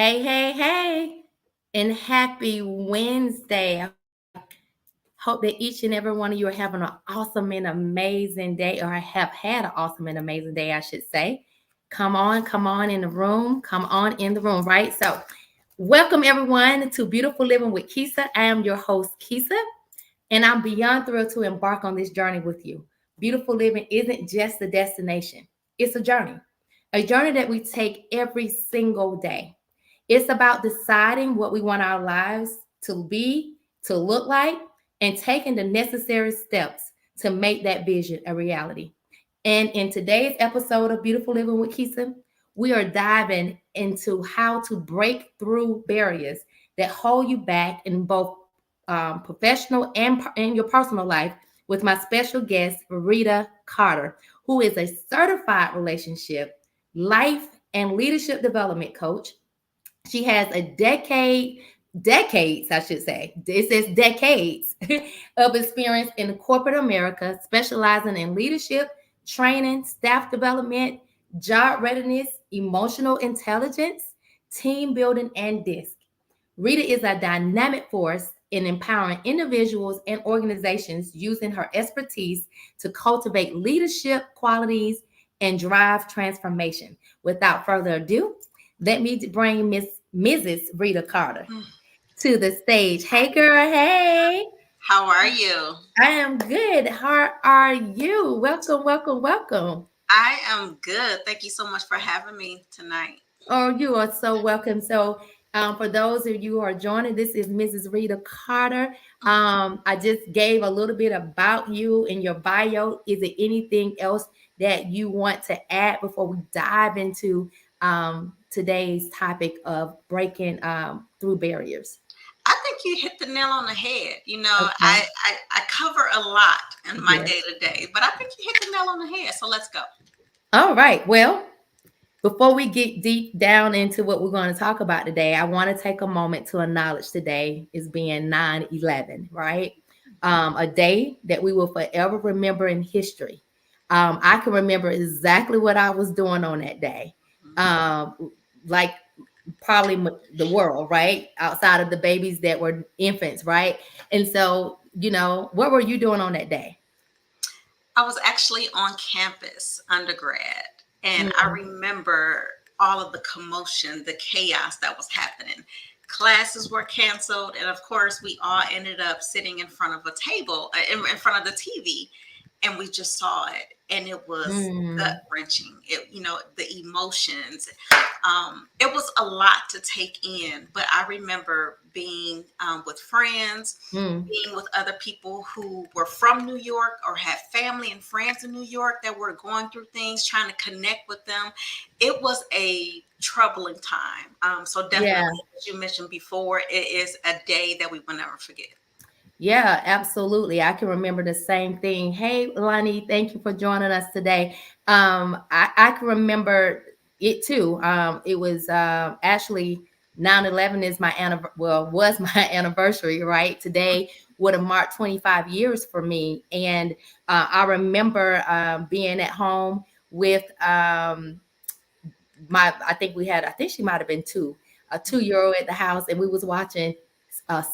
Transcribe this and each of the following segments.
Hey, and happy Wednesday. I hope that each and every one of you are having an awesome and amazing day, or have had an awesome and amazing day, I should say. Come on in the room. Come on in the room, right? So, welcome everyone to Beautiful Living with Keisa. I am your host, Keisa, and I'm beyond thrilled to embark on this journey with you. Beautiful living isn't just a destination, it's a journey that we take every single day. It's about deciding what we want our lives to be, to look like, and taking the necessary steps to make that vision a reality. And in today's episode of Beautiful Living with Keisa, we are diving into how to break through barriers that hold you back in both professional and in your personal life with my special guest, Rita Carter, who is a certified relationship, life, and leadership development coach. She has decades, I should say. It says decades of experience in corporate America, specializing in leadership, training, staff development, job readiness, emotional intelligence, team building, and DISC. Rita is a dynamic force in empowering individuals and organizations using her expertise to cultivate leadership qualities and drive transformation. Without further ado, let me bring Mrs. Rita Carter to the stage. Hey, girl. Hey. How are you? I am good. How are you? Welcome. I am good. Thank you so much for having me tonight. Oh, you are so welcome. So, for those of you who are joining, this is Mrs. Rita Carter. I just gave a little bit about you in your bio. Is there anything else that you want to add before we dive into today's topic of breaking through barriers? I think you hit the nail on the head. Okay. I cover a lot in my Yes. day to day, but I think you hit the nail on the head. So let's go. All right. Well, before we get deep down into what we're going to talk about today, I want to take a moment to acknowledge today is being 9/11, right? A day that we will forever remember in history. I can remember exactly what I was doing on that day. Like probably the world, right? Outside of the babies that were infants, right? And so, what were you doing on that day? I was actually on campus undergrad, and I Mm, remember all of the commotion, the chaos that was happening. Classes were canceled, and of course, we all ended up sitting in front of a table, in front of the TV, and we just saw it, and it was gut mm, wrenching. The emotions. It was a lot to take in, but I remember being with friends, mm. being with other people who were from New York or had family and friends in New York that were going through things, trying to connect with them. It was a troubling time. So definitely, Yeah. as you mentioned before, it is a day that we will never forget. Yeah, absolutely. I can remember the same thing. Hey, Lonnie, thank you for joining us today. I can remember it too. It was actually 9/11 is my was my anniversary, right? Today would have marked 25 years for me. And I remember being at home with I think she might have been a 2 year old at the house, and we was watching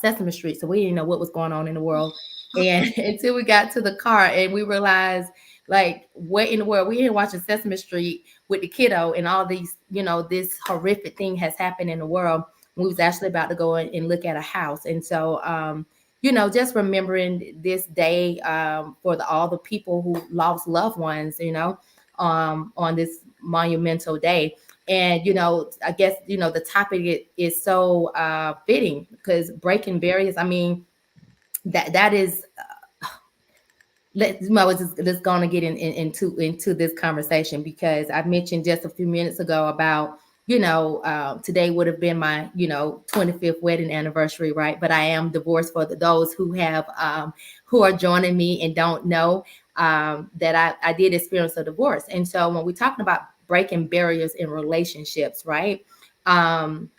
Sesame Street, so we didn't know what was going on in the world. And until we got to the car and we realized, like, what in the world? We here watching Sesame Street with the kiddo, and all these, this horrific thing has happened in the world. We was actually about to go in and look at a house, and so just remembering this day for all the people who lost loved ones, on this monumental day. And I guess the topic is so fitting because breaking barriers. I mean, that is let's going to get into this conversation because I mentioned just a few minutes ago about today would have been my 25th wedding anniversary, right? But I am divorced for those who are joining me and don't know that I did experience a divorce. And so when we're talking about breaking barriers in relationships, right? um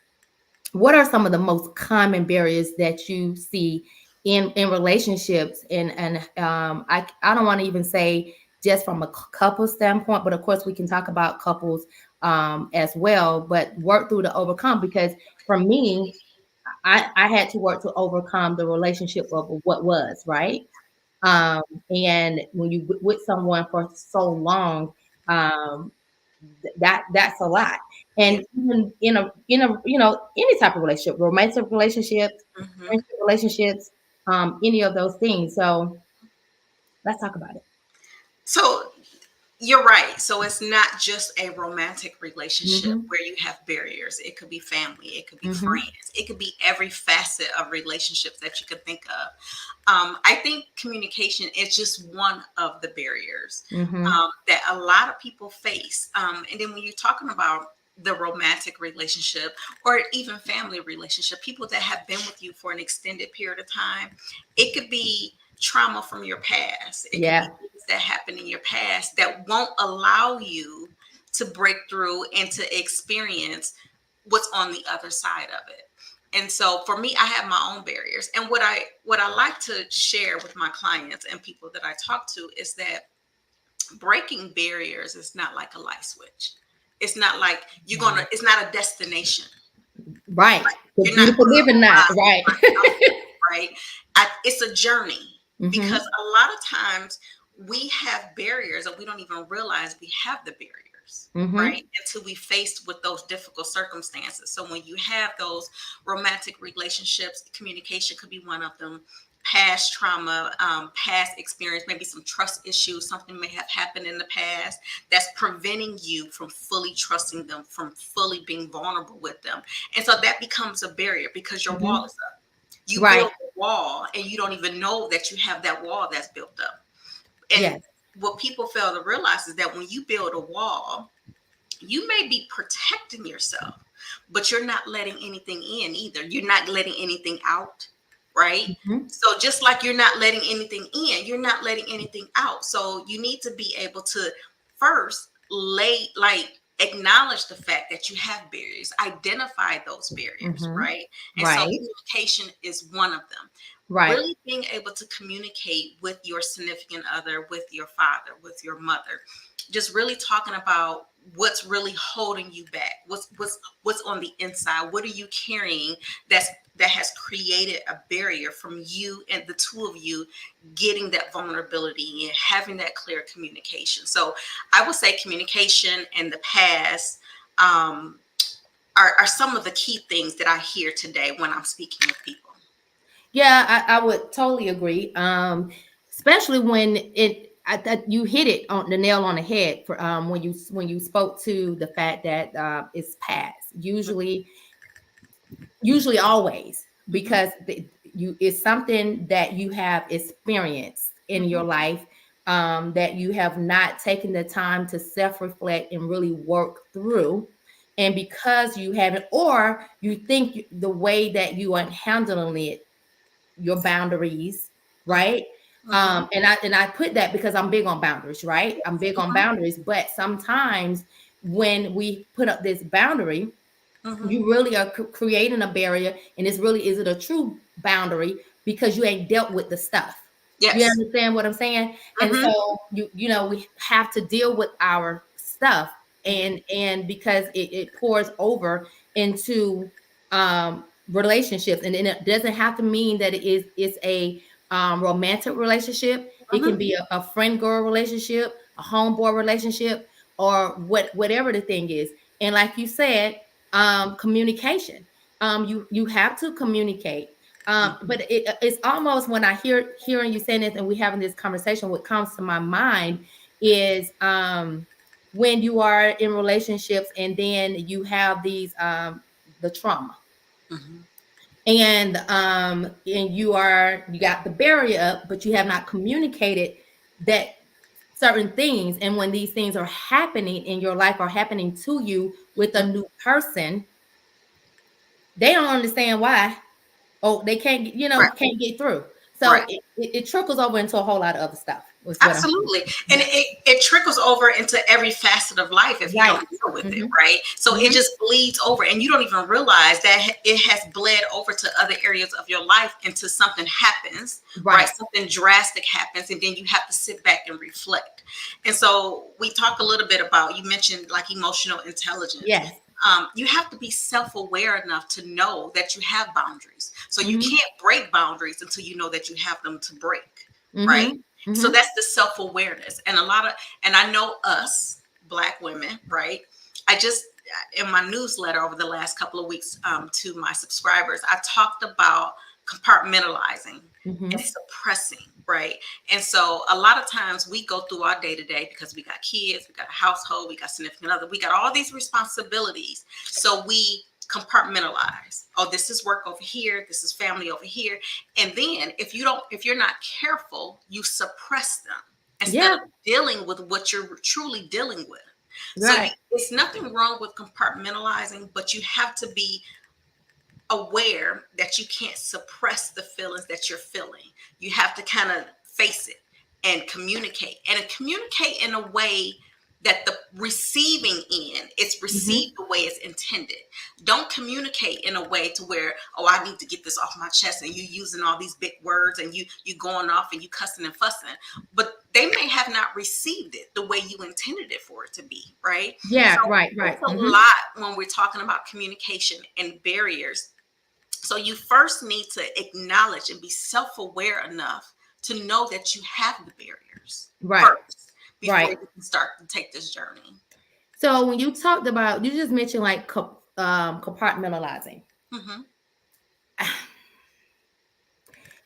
what are some of the most common barriers that you see in relationships? And I don't want to even say just from a couple standpoint, but of course we can talk about couples as well, but work through to overcome, because for me, I had to work to overcome the relationship of what was, right? Um, and when you with someone for so long, um, that's a lot. Yeah. And even in a any type of relationship, romantic relationships, Hmm. friendship relationships, any of those things. So let's talk about it. So you're right. So it's not just a romantic relationship Mm-hmm. where you have barriers. It could be family, it could be Mm-hmm. friends, it could be every facet of relationships that you could think of. I think communication is just one of the barriers Mm-hmm. that a lot of people face. And then when you're talking about the romantic relationship or even family relationship, people that have been with you for an extended period of time, it could be trauma from your past. It could be Yeah. things that happened in your past that won't allow you to break through and to experience what's on the other side of it. And so for me, I have my own barriers. And what I like to share with my clients and people that I talk to is that breaking barriers is not like a light switch. It's not like it's not a destination. Right. The You're not beautiful going to living night. arrive Right. right? It's a journey because Mm-hmm. a lot of times we have barriers and we don't even realize we have the barriers, Mm-hmm. right? Until we faced with those difficult circumstances. So when you have those romantic relationships, communication could be one of them. Past trauma, past experience, maybe some trust issues, something may have happened in the past that's preventing you from fully trusting them, from fully being vulnerable with them. And so that becomes a barrier because your wall Mm-hmm. is up. You Right. build a wall and you don't even know that you have that wall that's built up. And Yes. what people fail to realize is that when you build a wall, you may be protecting yourself, but you're not letting anything in either. You're not letting anything out, right? Mm-hmm. So just like you're not letting anything in, you're not letting anything out. So you need to be able to first acknowledge the fact that you have barriers, identify those barriers, Mm-hmm. right? And so Right. communication is one of them. Right. Really being able to communicate with your significant other, with your father, with your mother, just really talking about what's really holding you back, what's on the inside, what are you carrying that has created a barrier from you and the two of you getting that vulnerability and having that clear communication. So I would say communication in the past are some of the key things that I hear today when I'm speaking with people. Yeah, I would totally agree. Especially when you hit it on the nail on the head for when you spoke to the fact that it's past. Usually always, Hmm. because you it's something that you have experienced in Hmm. your life, that you have not taken the time to self-reflect and really work through. And because you haven't, or you think the way that you are handling it, your boundaries, right? Hmm. And I put that because I'm big on boundaries, right? I'm big on Hmm. boundaries, but sometimes when we put up this boundary, Hmm. you really are creating a barrier, and this really isn't a true boundary because you ain't dealt with the stuff. You Yes. understand what I'm saying? And Hmm. so we have to deal with our stuff, and because it pours over into relationships, and then it doesn't have to mean that it's a romantic relationship. It can Hmm. be a friend girl relationship, a homeboy relationship, or whatever the thing is. And like you said, communication. You have to communicate. But it's almost when I hearing you saying this and we having this conversation, what comes to my mind is when you are in relationships and then you have these the trauma, Hmm. and you got the barrier up, but you have not communicated that certain things. And when these things are happening in your life, or happening to you with a new person, they don't understand why. Oh, they can't Right. can't get through. So Right. it trickles over into a whole lot of other stuff, was what I'm Absolutely. And yeah. it trickles over into every facet of life if you Right. don't deal with it, Mm-hmm. right? So it Mm-hmm. just bleeds over and you don't even realize that it has bled over to other areas of your life until something happens, right? Right. Something drastic happens and then you have to sit back and reflect. And so we talk a little bit about, you mentioned like emotional intelligence. Yes. You have to be self-aware enough to know that you have boundaries. So you Mm-hmm. can't break boundaries until you know that you have them to break, right? Mm-hmm. So Mm-hmm. that's the self-awareness. And a lot of, and I know us Black women, right? I just, in my newsletter over the last couple of weeks, to my subscribers, I talked about compartmentalizing and Mm-hmm. suppressing, right? And so a lot of times we go through our day to day because we got kids, we got a household, we got significant other, we got all these responsibilities. So we compartmentalize. Oh, this is work over here, this is family over here. And then if you're not careful, you suppress them instead Yeah. of dealing with what you're truly dealing with. So Right. it's nothing wrong with compartmentalizing, but you have to be aware that you can't suppress the feelings that you're feeling. You have to kind of face it and communicate in a way that the receiving end it's Mm-hmm. received the way it's intended. Don't communicate in a way to where, oh, I need to get this off my chest, and you using all these big words and you going off and you cussing and fussing, but they may have not received it the way you intended it for it to be, right? So Yeah. Right. it's Right. a Mm-hmm. lot when we're talking about communication and barriers. So you first need to acknowledge and be self-aware enough to know that you have the barriers Right. first before Right. you can start to take this journey. So when you talked about, you just mentioned like compartmentalizing. Hmm.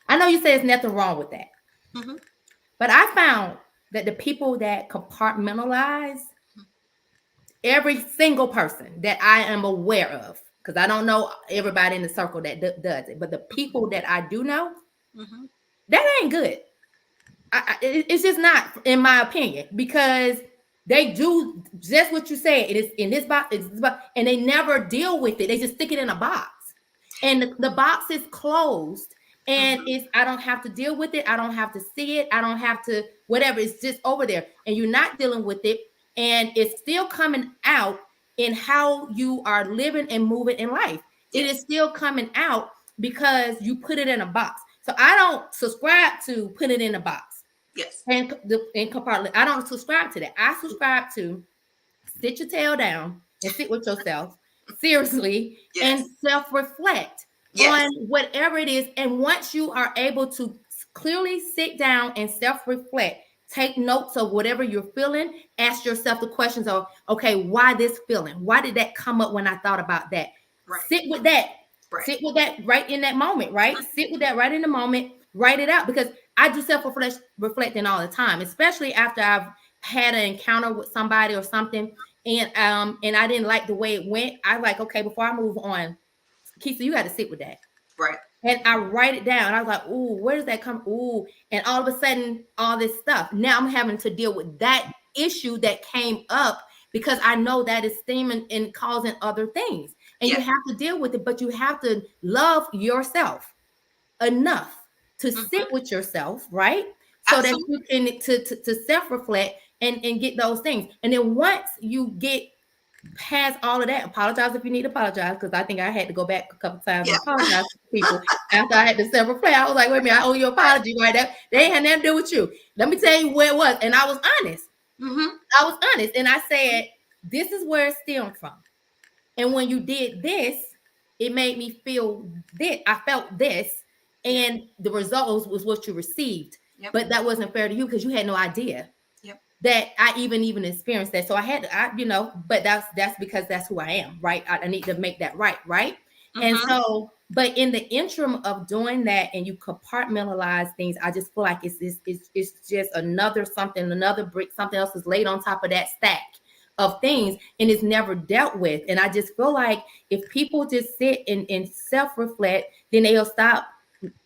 I know you say there's nothing wrong with that, Hmm. but I found that the people that compartmentalize, every single person that I am aware of, because I don't know everybody in the circle that does it, but the people that I do know, Hmm. that ain't good. It's just not, in my opinion, because they do just what you said. It is in this box, it's this box, and they never deal with it. They just stick it in a box, and the box is closed, and Hmm. it's I don't have to deal with it. I don't have to see it. I don't have to whatever. It's just over there, and you're not dealing with it, and it's still coming out in how you are living and moving in life. It is Yes. still coming out because you put it in a box. So I don't subscribe to put it in a box Yes. and compartment. I don't subscribe to that. I subscribe to sit your tail down and sit with yourself seriously and Yes. self-reflect on Yes. whatever it is. And once you are able to clearly sit down and self-reflect, take notes of whatever you're feeling, ask yourself the questions of, okay, why this feeling? Why did that come up when I thought about that? Right. Sit with that. Right. Sit with that right in that moment, right? Sit with that right in the moment, write it out, because I do self-reflecting all the time, especially after I've had an encounter with somebody or something, and I didn't like the way it went. I like, okay, before I move on, Keisa, you got to sit with that. Right. And I write it down. I was like, ooh, where does that come? Ooh, and all of a sudden, all this stuff. Now I'm having to deal with that issue that came up because I know that is stemming and causing other things. And you Yes. have to deal with it, but you have to love yourself enough to sit Hmm. with yourself, right? So that you Absolutely. can to self-reflect and get those things. And then once you get past all of that, apologize if you need to apologize, because I think I had to go back a couple times Yeah. and apologize to people after I had to self-reflect. I was like, wait a minute, I owe you an Right. apology right there. They had nothing to do with you. Let me tell you where it was. And I was honest. Hmm. I was honest. And I said, this is where it stemmed from. And when you did this, it made me feel this. I felt this, Yeah. and the result was what you received. Yep. But that wasn't fair to you because you had no idea Yep. that I even experienced that. So I had to, but that's because that's who I am, right? I need to make that right, right? And Hmm. so, but in the interim of doing that, and you compartmentalize things, I just feel like it's just another something, another brick, something else is laid on top of that stack of things, and it's never dealt with. And I just feel like if people just sit and self-reflect, then they'll stop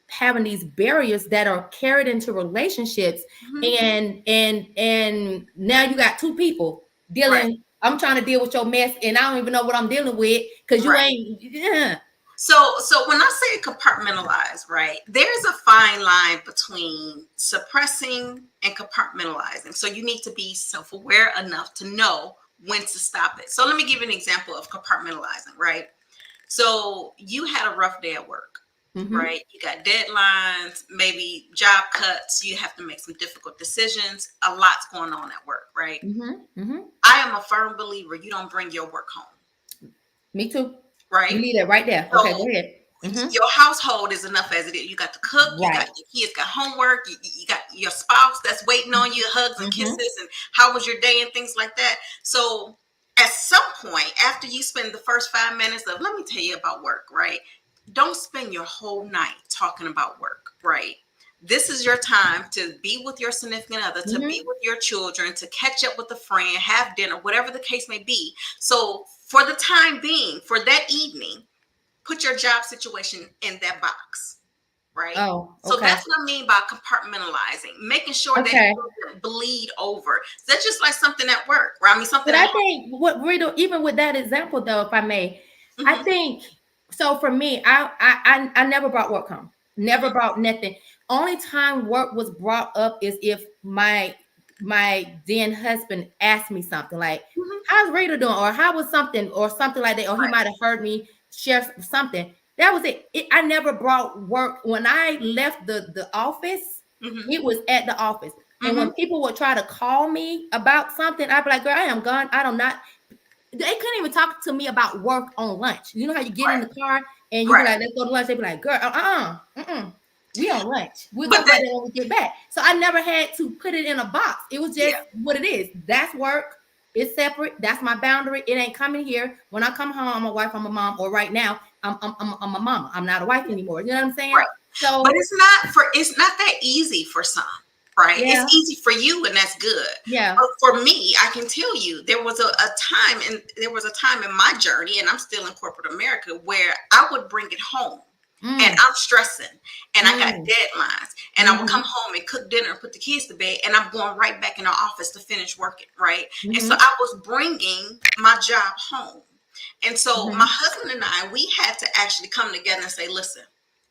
having these barriers that are carried into relationships, Hmm. and now you got two people Right. dealing. I'm trying to deal with your mess and I don't even know what I'm dealing with because you Right. ain't, yeah. So when I say compartmentalize, right, there's a fine line between suppressing and compartmentalizing. So you need to be self-aware enough to know when to stop it. So let me give you an example of compartmentalizing, right? So you had a rough day at work, Mm-hmm. right? You got deadlines, maybe job cuts, you have to make some difficult decisions. A lot's going on at work, right? Mm-hmm. Mm-hmm. I am a firm believer you don't bring your work home, Me too. You right? need it right there. Okay, So go ahead. Mm-hmm. your household is enough as it is. You got to cook, you got Right. your kids got homework, you got your spouse that's waiting on you, hugs and Mm-hmm. kisses, and how was your day and things like that. So at some point, after you spend the first 5 minutes of let me tell you about work, right? Don't spend your whole night talking about work, right? This is your time to be with your significant other, to be Mm-hmm. with your children, to catch up with a friend, have dinner, whatever the case may be. So for the time being, for that evening, put your job situation in that box, right? Oh, So okay. that's what I mean by compartmentalizing, making sure that it Okay. doesn't bleed over. So that's just like something at work, right? I mean, something But at I home. think what Rita, even with that example though, if I may, I Hmm. think so for me, I never brought work home. Never brought nothing. Only time work was brought up is if my then husband asked me something like, Hmm. how's Rita doing? Or how was something or something like that, or he Right. might have heard me share something. That was it. I never brought work. When I left the office, Hmm. it was at the office. And when Hmm. people would try to call me about something, I'd be like, girl, I am gone. I don't not. They couldn't even talk to me about work on lunch. You know how you get in Right. the car and you be Right. like, let's go to lunch. They be like, girl, we on lunch. We'll But talk about that, that when we get back. So I never had to put it in a box. It was yeah, just what it is. That's work. It's separate. That's my boundary. It ain't coming here. When I come home, I'm a wife, I'm a mom. Or right now, I'm a mama. I'm not a wife anymore. You know what I'm saying? right. But So it's not that easy for some, right? It's yeah, easy for you, and that's good. yeah. But for me, I can tell you there was a time in my journey, and I'm still in corporate America, where I would bring it home. And Mm, I'm stressing, and I got mm, deadlines, and I would come mm-hmm, home and cook dinner and put the kids to bed, and I'm going right back in the office to finish working, right? And so mm-hmm, I was bringing my job home. And so my mm-hmm. husband and I, we had to actually come together and say, listen,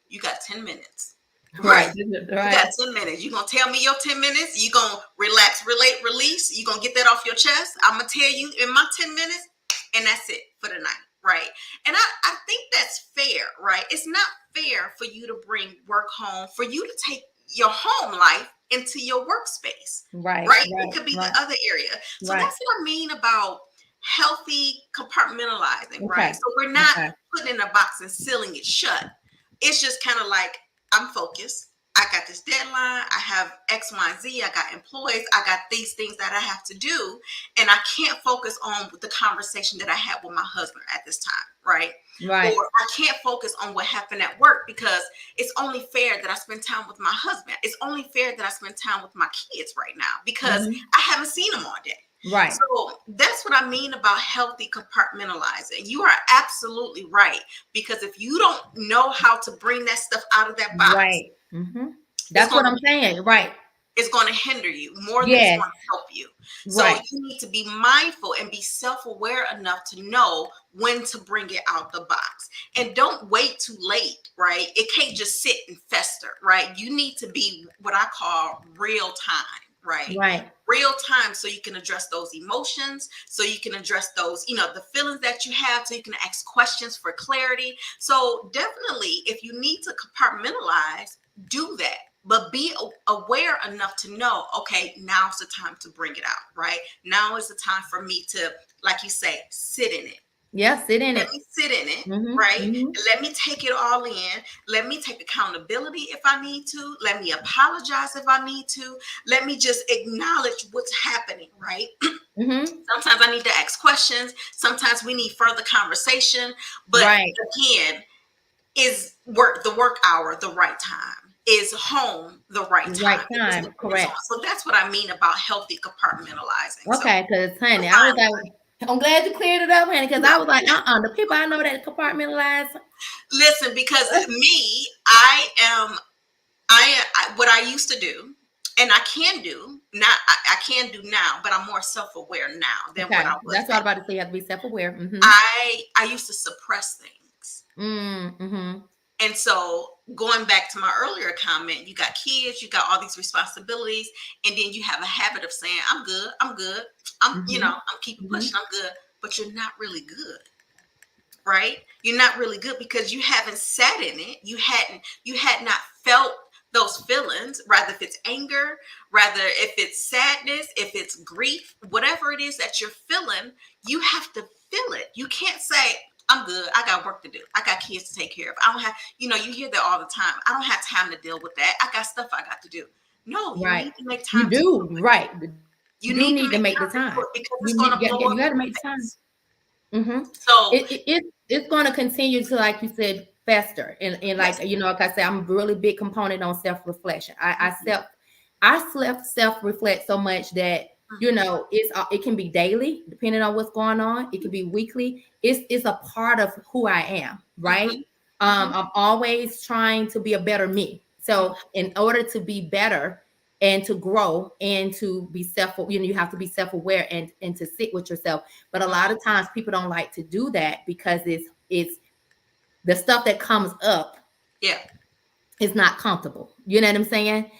you got 10 minutes, right? Right, You got right, 10 minutes. You're going to tell me your 10 minutes. You're going to relax, relate, release. You're going to get that off your chest. I'm going to tell you in my 10 minutes, and that's it for the night, right? And I think that's fair, right? It's not fair for you to bring work home, for you to take your home life into your workspace, right, right? It right, could be the right, other area. So right. that's what I mean about healthy compartmentalizing, right? Okay, So we're not okay. putting in a box and sealing it shut. It's just kind of like I'm focused. I got this deadline. I have X, Y, and Z. I got employees. I got these things that I have to do. And I can't focus on the conversation that I had with my husband at this time, right? Or Right, I can't focus on what happened at work because it's only fair that I spend time with my husband. It's only fair that I spend time with my kids right now because hmm, I haven't seen them all day. right, So that's what I mean about healthy compartmentalizing. You are absolutely right. Because if you don't know how to bring that stuff out of that box, right. Hmm. it's That's going what to I'm saying. Right. hinder you more than it's Yes. going to help you. So Right. you need to be mindful and be self-aware enough to know when to bring it out the box. And don't wait too late, right? It can't just sit and fester, right? You need to be what I call real time, right? Right. Real time, so you can address those emotions, so you can address those, the feelings that you have, so you can ask questions for clarity. So definitely, if you need to compartmentalize, do that, but be aware enough to know, okay, now's the time to bring it out, right? Now is the time for me to, like you say, sit in it. Yeah. Sit in Let it. me sit in it, Hmm. right? Hmm. Let me take it all in. Let me take accountability if I need to. Let me apologize if I need to. Let me just acknowledge what's happening, right? Hmm. Sometimes I need to ask questions. Sometimes we need further conversation. But Right. again, is the work hour the right time? Is home the right Right time? It just time. depends on. Correct. So that's what I mean about healthy compartmentalizing. So Okay. Because, honey, I was fine. like, I'm glad you cleared it up, honey. Because I was like, the people I know that compartmentalize. Listen, because me, what I used to do, and I can do not. I can do now, but I'm more self-aware now than what Okay. I was That's what back. I'm about to say. You have to be self aware. Hmm. I used to suppress things. Mm-hmm. And so, going back to my earlier comment, you got kids, you got all these responsibilities, and then you have a habit of saying, I'm good, I'm good, Mm-hmm. I'm keeping Mm-hmm. pushing, I'm good, but you're not really good, right? You're not really good because you haven't sat in it. You had not felt those feelings, rather if it's anger, rather if it's sadness, if it's grief, whatever it is that you're feeling, you have to feel it. You can't say, I'm good. I got work to do. I got kids to take care of. I don't have, you hear that all the time. I don't have time to deal with that. I got stuff I got to do. No, you Right. need to make You time to do do, it. right. You You do need to need to make make the time to do time. it because You it's going need, to yeah, blow yeah, up you got in to your make the time. face. Mm-hmm. So, It's going to continue to, like you said, fester. And yes. like, like I said, I'm a really big component on self-reflection. Mhm, I self-reflect so much that, mhm, it can be daily, depending on what's going on. It can be weekly. It's a part of who I am, right? mhm, mhm, I'm always trying to be a better me. mhm, So in order to be better and to grow and to be you have to be self-aware and to sit with yourself. But a lot mhm. of times people don't like to do that because it's the stuff that comes up Yeah, is not comfortable. You know what I'm saying?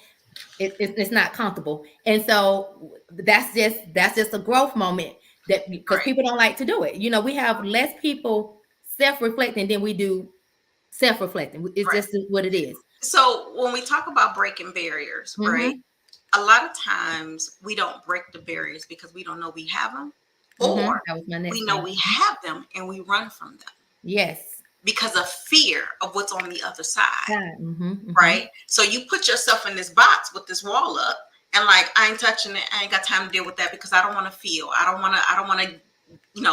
It's not comfortable. And so that's just a growth moment, that because right. people don't like to do it. We have less people self-reflecting than we do self-reflecting. It's Right. just what it is. So when we talk about breaking barriers, right? Mm-hmm. A lot of times we don't break the barriers because we don't know we have them, Mm-hmm. or That was my we next know thing. we have them and we run from them Yes. because of fear of what's on the other side, God. Mm-hmm. Mm-hmm. right? So you put yourself in this box with this wall up, and like, I ain't touching it. I ain't got time to deal with that because I don't want to feel. I don't want to,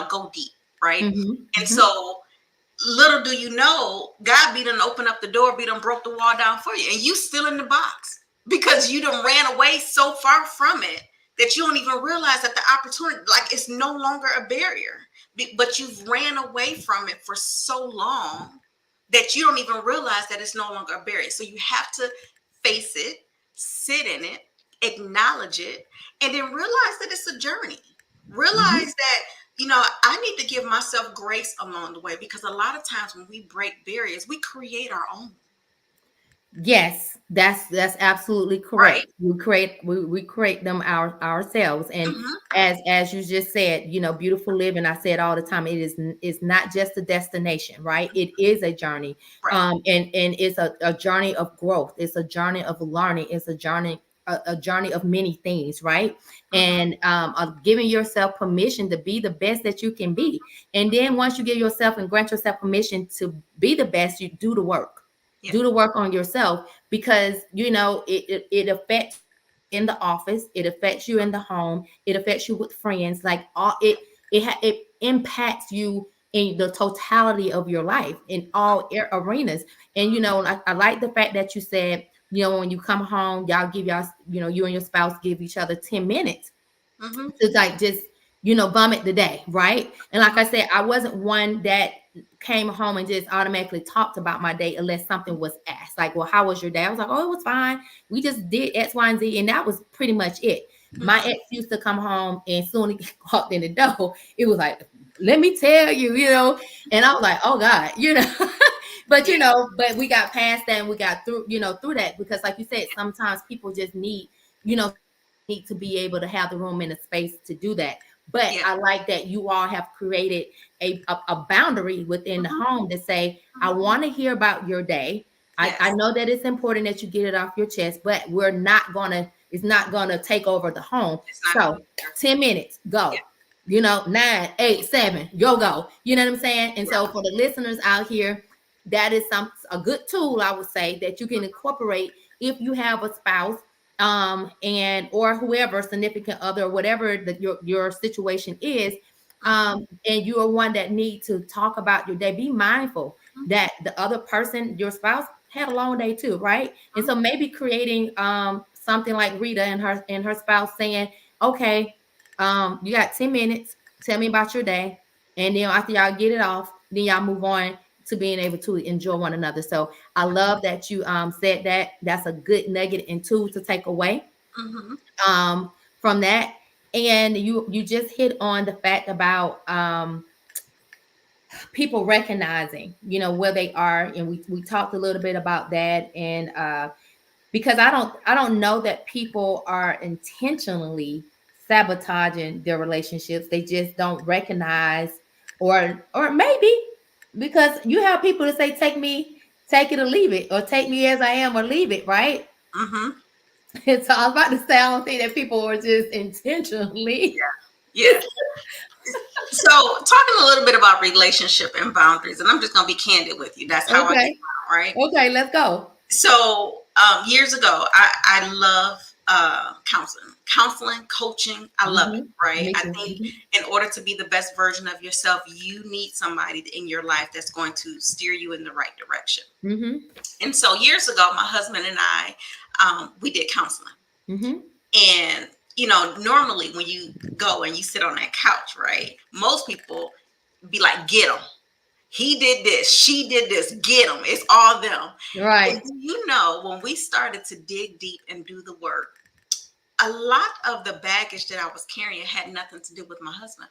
go deep, right? Mm-hmm. And Mm-hmm. so, little do you know, God be done open up the door, be done broke the wall down for you, and you still in the box because you done ran away so far from it that you don't even realize that the opportunity, like, it's no longer a barrier. But you've ran away from it for so long that you don't even realize that it's no longer a barrier. So you have to face it, sit in it, acknowledge it, and then realize that it's a journey. Mm-hmm. Realize that, I need to give myself grace along the way, because a lot of times when we break barriers, we create our own, Yes, that's absolutely correct. right? We create them ourselves. And Hmm. as you just said, beautiful living, I say it all the time, it's not just a destination, right? It is a journey. Right. And it's a journey of growth. It's a journey of learning. It's a journey of many things, right? Hmm. And of giving yourself permission to be the best that you can be. And then once you give yourself and grant yourself permission to be the best, you do the work. Yeah. Do the work on yourself, because it affects you in the office, it affects you in the home, it affects you with friends, like all it impacts you in the totality of your life in all arenas. And I like the fact that you said, when you come home, y'all give y'all, you and your spouse give each other 10 minutes Hmm. to like just vomit the day, right? And like I said, I wasn't one that came home and just automatically talked about my day unless something was asked, like, well, how was your day? I was like, oh, it was fine, we just did X, Y, and Z, and that was pretty much it. My Hmm. ex used to come home, and soon as he walked in the door, it was like, let me tell you, and I was like, oh God, but Yeah. but we got past that, and we got through that, because like you said, sometimes people just need, need to be able to have the room and the space to do that. But Yeah. I like that you all have created a boundary within the Hmm. home to say, I Hmm. want to hear about your day. I Yes. know that it's important that you get it off your chest, but it's not gonna take over the home. It's not going So there. 10 minutes, Yeah. go. 9, 8, 7, go. You know what I'm saying? And so Right. for the listeners out here, that is a good tool, I would say, that you can incorporate if you have a spouse, and or whoever, significant other, whatever that your situation is, Hmm. and you are one that need to talk about your day. Be mindful that the other person, your spouse, had a long day too, right? And Hmm. so maybe creating something like Rita and her spouse saying, okay, you got 10 minutes, tell me about your day, and then after y'all get it off, then y'all move on to being able to enjoy one another. So I love that you said that. That's a good nugget and tool to take away Hmm. um from that. And you just hit on the fact about people recognizing, where they are, and we talked a little bit about that, and because I don't know that people are intentionally sabotaging their relationships. They just don't recognize, or maybe because you have people that say, take it or leave it, or take me as I am or leave it, right? Mm-hmm. And so I was about to say, I don't think that people were just intentionally. Yeah. So, talking a little bit about relationship and boundaries, and I'm just going to be candid with you. That's how I get Okay. around, right? Okay, let's go. So, years ago, I love counseling, coaching. I love it, right? Me I too. think in order to be the best version of yourself, you need somebody in your life that's going to steer you in the right direction. Mm-hmm. And so, years ago, my husband and I, we did counseling. Mm-hmm. And, normally when you go and you sit on that couch, right, most people be like, get them. He did this, she did this, get them. It's all them. And Right. when we started to dig deep and do the work, a lot of the baggage that I was carrying had nothing to do with my husband.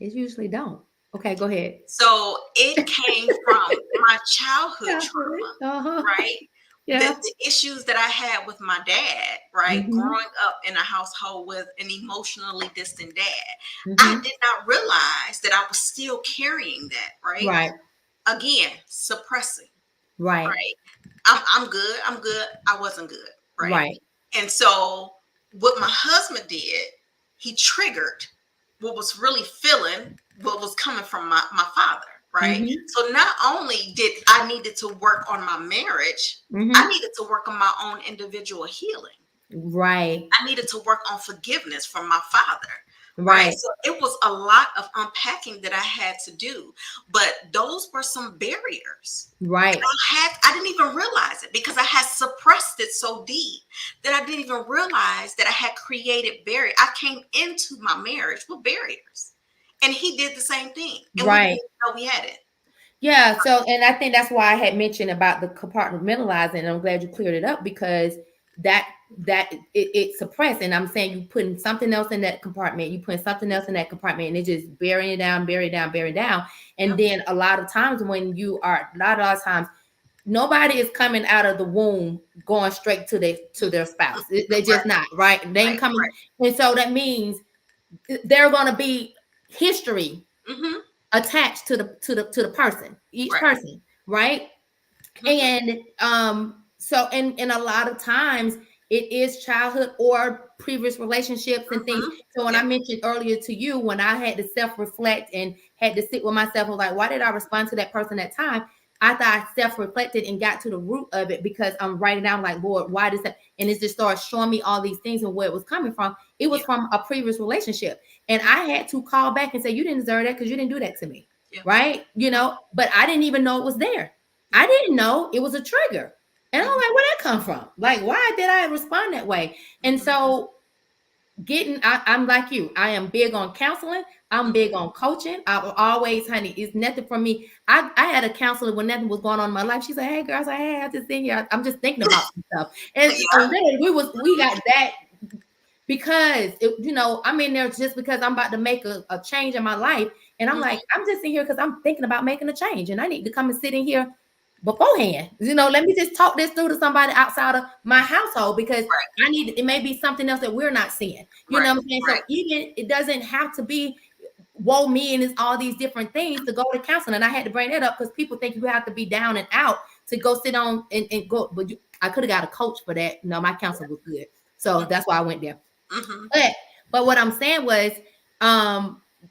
It usually don't. Okay, go ahead. So it came from my childhood Yeah. trauma, Uh-huh. right? The, Yeah. the issues that I had with my dad, right? Mm-hmm. Growing up in a household with an emotionally distant dad, I Mm-hmm. did not realize that I was still carrying that, right? Right. Again, suppressing, Right. right? I'm good. I'm good. I wasn't good, right? Right. And so what my husband did, he triggered what was really feeling, what was coming from my father, right? Mm-hmm. So not only did I needed to work on my marriage, I Mm-hmm. needed to work on my own individual healing. Right. I needed to work on forgiveness from my father. Right. Right. So it was a lot of unpacking that I had to do. But those were some barriers. Right. I didn't even realize it because I had suppressed it so deep that I didn't even realize that I had created barriers. I came into my marriage with barriers. And he did the same thing. And we didn't Right. even know we had it. Yeah. So, and I think that's why I had mentioned about the compartmentalizing. And I'm glad you cleared it up, because that it suppressed. And I'm saying, you putting something else in that compartment, you putting something else in that compartment, and it just burying it down, bury down, bury down. And Yep. then a lot of times when you are, not a lot of times, nobody is coming out of the womb going straight to their spouse. They're just Right, not, right. They ain't right, coming. right. And so that means they're going to be history Mm-hmm. attached to the person, each Right. person, right? Mm-hmm. And so and a lot of times it is childhood or previous relationships and things. Mm-hmm. So when I Yep. mentioned earlier to you, when I had to self-reflect and had to sit with myself, and like, why did I respond to that person at that time? I thought I self-reflected and got to the root of it, because I'm writing down like, Lord, why does that? And it just started showing me all these things and where it was coming from. It was Yep. from a previous relationship. And I had to call back and say, you didn't deserve that because you didn't do that to me. Yep. Right. But I didn't even know it was there. I didn't know it was a trigger. And I'm Mm-hmm. like, where'd that come from? Like, why did I respond that way? And Mm-hmm. so I'm like you. I am big on counseling. I'm big on coaching. I will always, honey, it's nothing for me. I had a counselor when nothing was going on in my life. She said, hey girl, I said, hey, I just think I'm just thinking about some stuff. And Yeah. literally we got that, because I'm in there just because I'm about to make a change in my life. And I'm like, Mm-hmm. I'm just in here because I'm thinking about making a change, and I need to come and sit in here beforehand. Let me just talk this through to somebody outside of my household, because Right. it may be something else that we're not seeing. You know Right. what I'm saying? So Right. even it doesn't have to be woe me and it's all these different things to go to counseling. And I had to bring that up because people think you have to be down and out to go sit on and go. But I could have got a coach for that. No, my counselor was good. So that's why I went there. Mm-hmm. But what I'm saying was,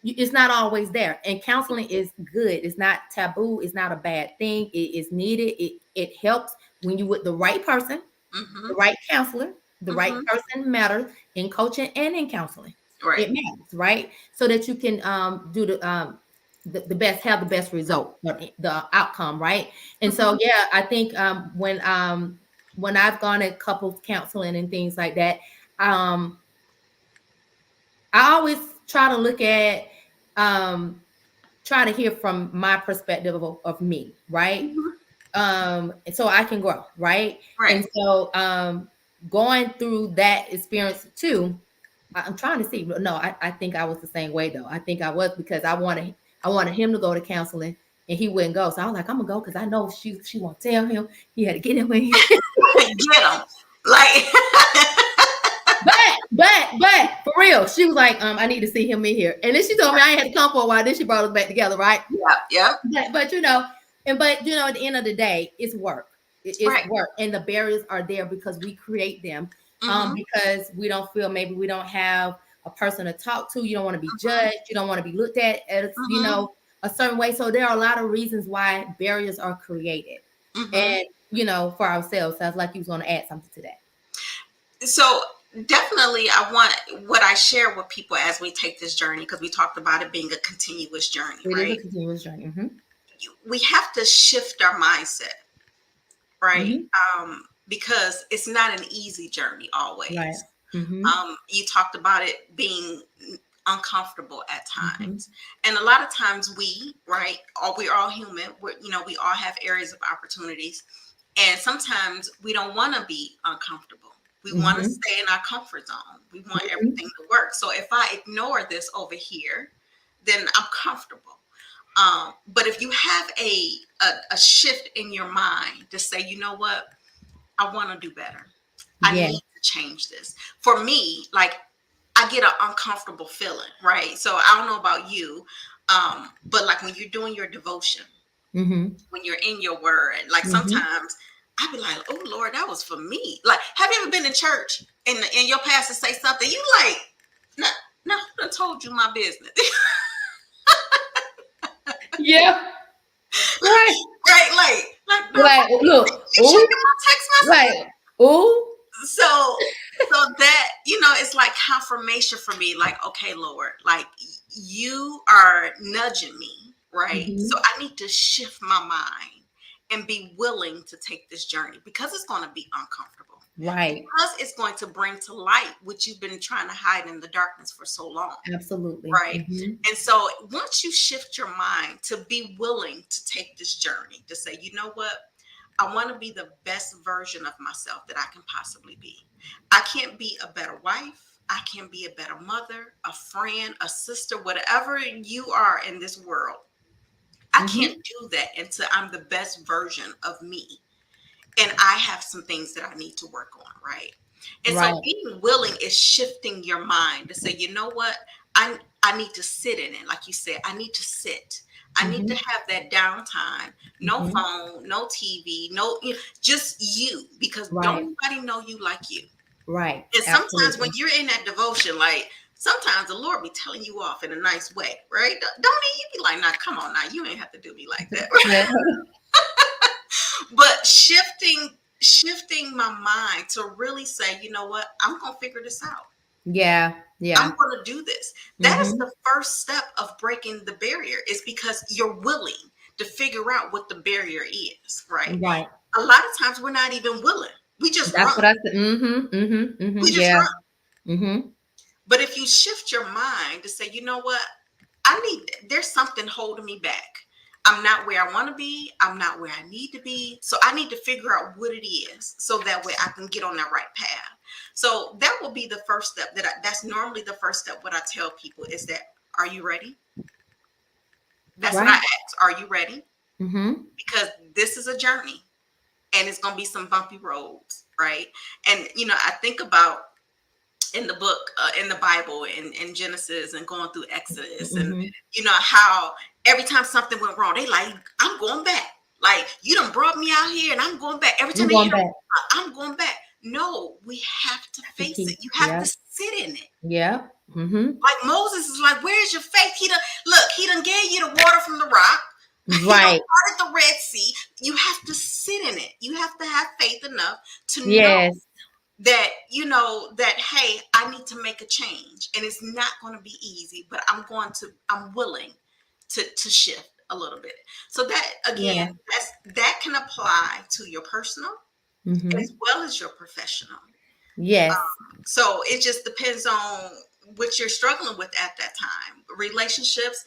it's not always there. And counseling is good. It's not taboo. It's not a bad thing. It is needed. It helps when you with the right person, Mm-hmm. the right counselor. The right Mm-hmm. person matters in coaching and in counseling. Right. It matters, right? So that you can do the best, have the best result, the outcome, right? And Mm-hmm. so yeah, I think when I've gone to couples counseling and things like that, um I always try to look at, try to hear from my perspective of me, right? Mm-hmm. And so I can grow, right? Right. And so going through that experience too, I'm trying to see. No, I think I was the same way though. I think I was, because I wanted him to go to counseling and he wouldn't go. So I was like, I'm gonna go because I know she won't tell him. He had to get him in. Get them. Like, But for real, she was like, I need to see him in here. And then she told me I ain't had to come for a while. Then she brought us back together, right? yeah, yeah. But you know, at the end of the day, it's work. It's Right. work, and the barriers are there because we create them. Mm-hmm. Because we don't feel, maybe we don't have a person to talk to. You don't want to be Mm-hmm. judged. You don't want to be looked at as Mm-hmm. a certain way. So there are a lot of reasons why barriers are created, Mm-hmm. and for ourselves. Sounds like you was going to add something to that. So definitely, I want what I share with people as we take this journey, because we talked about it being a continuous journey, It is a right? continuous journey. Mm-hmm. We have to shift our mindset, right? Mm-hmm. Because it's not an easy journey Right. always. Mm-hmm. You talked about it being uncomfortable at Mm-hmm. times, and a lot of times right, we're all human. We all have areas of opportunities, and sometimes we don't want to be uncomfortable. We want to Mm-hmm. stay in our comfort zone. We want Mm-hmm. everything to work. So if I ignore this over here, then I'm comfortable. But if you have a shift in your mind to say, you know what, I want to do better. I Yeah. need to change this. For me, like, I get an uncomfortable feeling, right? So I don't know about you, but like when you're doing your devotion, Mm-hmm. when you're in your word, like Mm-hmm. sometimes I be like, oh Lord, that was for me. Like, have you ever been in church and your pastor say something, you like, no, no, who done told you my business? Yeah. Right. Right? Like, no, Like, look, you oh, checking my text message? like, oh, So that, it's like confirmation for me, like, okay, Lord, like, you are nudging me, right? So mm-hmm. I need to shift my mind and be willing to take this journey, because it's going to be uncomfortable, Right. because it's going to bring to light what you've been trying to hide in the darkness for so long. Absolutely. Right. Mm-hmm. And so once you shift your mind to be willing to take this journey, to say, you know what, I want to be the best version of myself that I can possibly be. I can't be a better wife. I can be a better mother, a friend, a sister, whatever you are in this world. I can't Mm-hmm. do that until I'm the best version of me. And I have some things that I need to work on, right? And so Right. being willing is shifting your mind to say, you know what? I need to sit in it. Like you said, I need to sit. I need to Mm-hmm. have that downtime. No Mm-hmm. phone, no TV, no, just you, because Right. don't nobody know you like you. Right. And sometimes when Absolutely. you're in that devotion, like sometimes the Lord be telling you off in a nice way, right? Don't he? You be like, nah, come on now, you ain't have to do me like that. Yeah. But shifting my mind to really say, you know what, I'm gonna figure this out. Yeah. I'm Yeah. gonna do this. That is Mm-hmm. the first step of breaking the barrier, is because you're willing to figure out what the barrier is, right? Right. A lot of times we're not even willing. We just That's run. what I said. Mm-hmm. Mm-hmm. We Mm-hmm. just Yeah. run. Mm-hmm. But if you shift your mind to say, you know what, there's something holding me back. I'm not where I want to be. I'm not where I need to be. So I need to figure out what it is, so that way I can get on that right path. So that will be the first step. That's normally the first step. What I tell people is that, are you ready? That's what I Right. ask. Are you ready? Mm-hmm. Because this is a journey, and it's going to be some bumpy roads, right? And, I think about in the book, in the Bible, in Genesis, and going through Exodus, and Mm-hmm. how every time something went wrong, they like, I'm going back. Like, you done brought me out here and I'm going back. Every time I'm they going hit a back. rock, I'm going back. No, we have to To face it. keep. You have to Yeah. sit in it. Yeah. Mm-hmm. Like Moses is like, where's your faith? He done gave you the water from the rock. He done Right. parted the Red Sea. You have to sit in it. You have to have faith enough to know Yes. that, that, hey, I need to make a change, and it's not going to be easy, but I'm willing to shift a little bit. So that, again, Yeah. that can apply to your personal as Mm-hmm. well as your professional. Yes. So it just depends on what you're struggling with at that time. Relationships,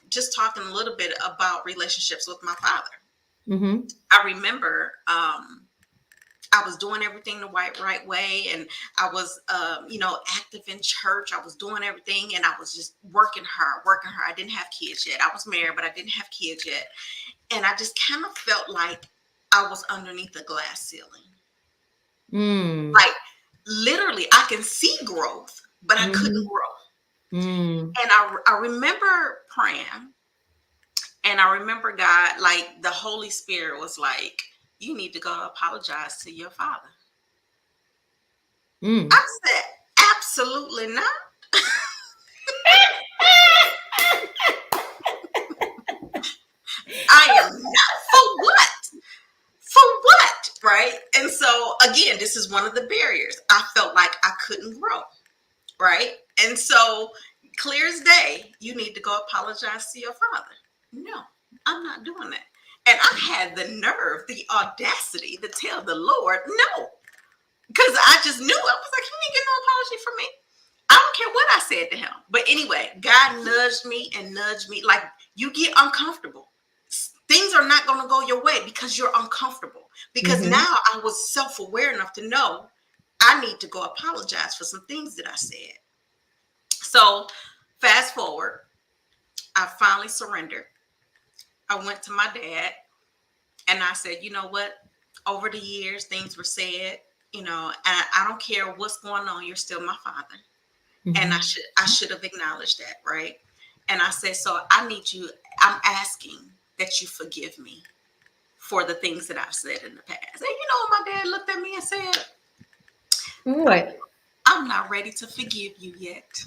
just talking a little bit about relationships with my father. Mm-hmm. I remember, I was doing everything the right way, and I was, active in church. I was doing everything, and I was just working hard, working hard. I didn't have kids yet. I was married, but I didn't have kids yet, and I just kind of felt like I was underneath a glass ceiling. Mm. Like literally, I can see growth, but I couldn't Mhm. grow. Mm. And I remember praying, and I remember God, like the Holy Spirit was like, "You need to go apologize to your father." Mm. I said, "Absolutely not. I am not. For what? For what?" Right? And so again, this is one of the barriers. I felt like I couldn't grow. Right? And so, clear as day, you need to go apologize to your father. No, I'm not doing that. And I had the nerve, the audacity to tell the Lord no, because I just knew. I was like, he ain't getting no apology from me. I don't care what I said to him. But anyway, God nudged me and nudged me. Like, you get uncomfortable. Things are not going to go your way because you're uncomfortable. Because Mhm. now I was self aware enough to know I need to go apologize for some things that I said. So, fast forward, I finally surrendered. I went to my dad and I said, "You know what? Over the years, things were said, and I don't care what's going on. You're still my father." And I Mhm. should I should have acknowledged that, right? And I said, "So I need you, I'm asking that you forgive me for the things that I've said in the past." And my dad looked at me and said, What? "I'm not ready to forgive you yet."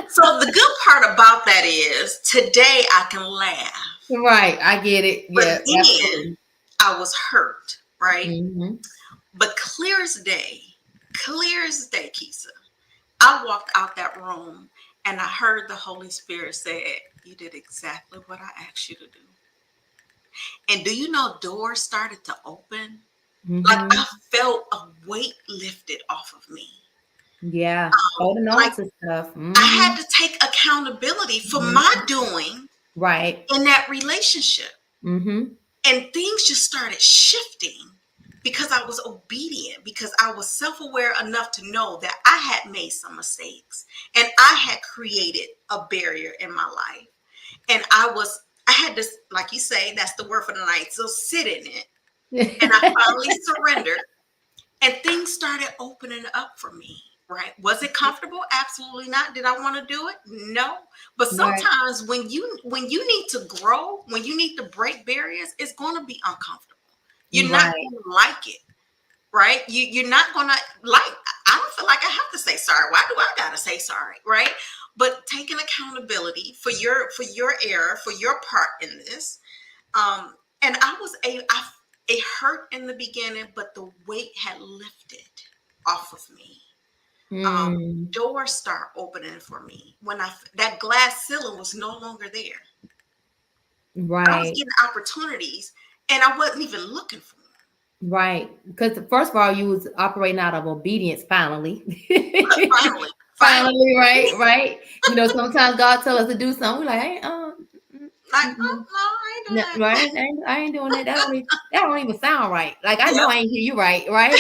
So the good part about that is today I can laugh. Right. I get it. But Yeah. then Absolutely. I was hurt, right? Mhm. But clear as day, Keisa, I walked out that room and I heard the Holy Spirit say, "You did exactly what I asked you to do." And do you know, doors started to open? Like Mhm. I felt a weight lifted off of me. Yeah. Holding on Like to stuff. I had Mhm. to take accountability for my Mhm. doing Right. in that relationship. Mhm. And things just started shifting because I was obedient, because I was self aware enough to know that I had made some mistakes and I had created a barrier in my life. And I had this, like you say, that's the word for the night. So sit in it. And I finally surrendered and things started opening up for me. Right? Was it comfortable? Absolutely not. Did I want to do it? No. But Right. sometimes when you need to grow, when you need to break barriers, it's going to be uncomfortable. You're not Right. going to like it, right? You're not going to like. I don't feel like I have to say sorry. Why do I got to say sorry, right? But taking accountability for your error, for your part in this, and I hurt in the beginning, but the weight had lifted off of me. Mm. Doors start opening for me when that glass ceiling was no longer there. I was Right. getting opportunities, and I wasn't even looking for them. Right. Because first of all, you was operating out of obedience finally. But finally, Finally, right, right. Sometimes God tell us to do something. We're like, hey, like, oh mm-mm. no, I ain't No, doing that. right? I ain't doing that. That don't even sound right. Like I know I ain't hear you right, right?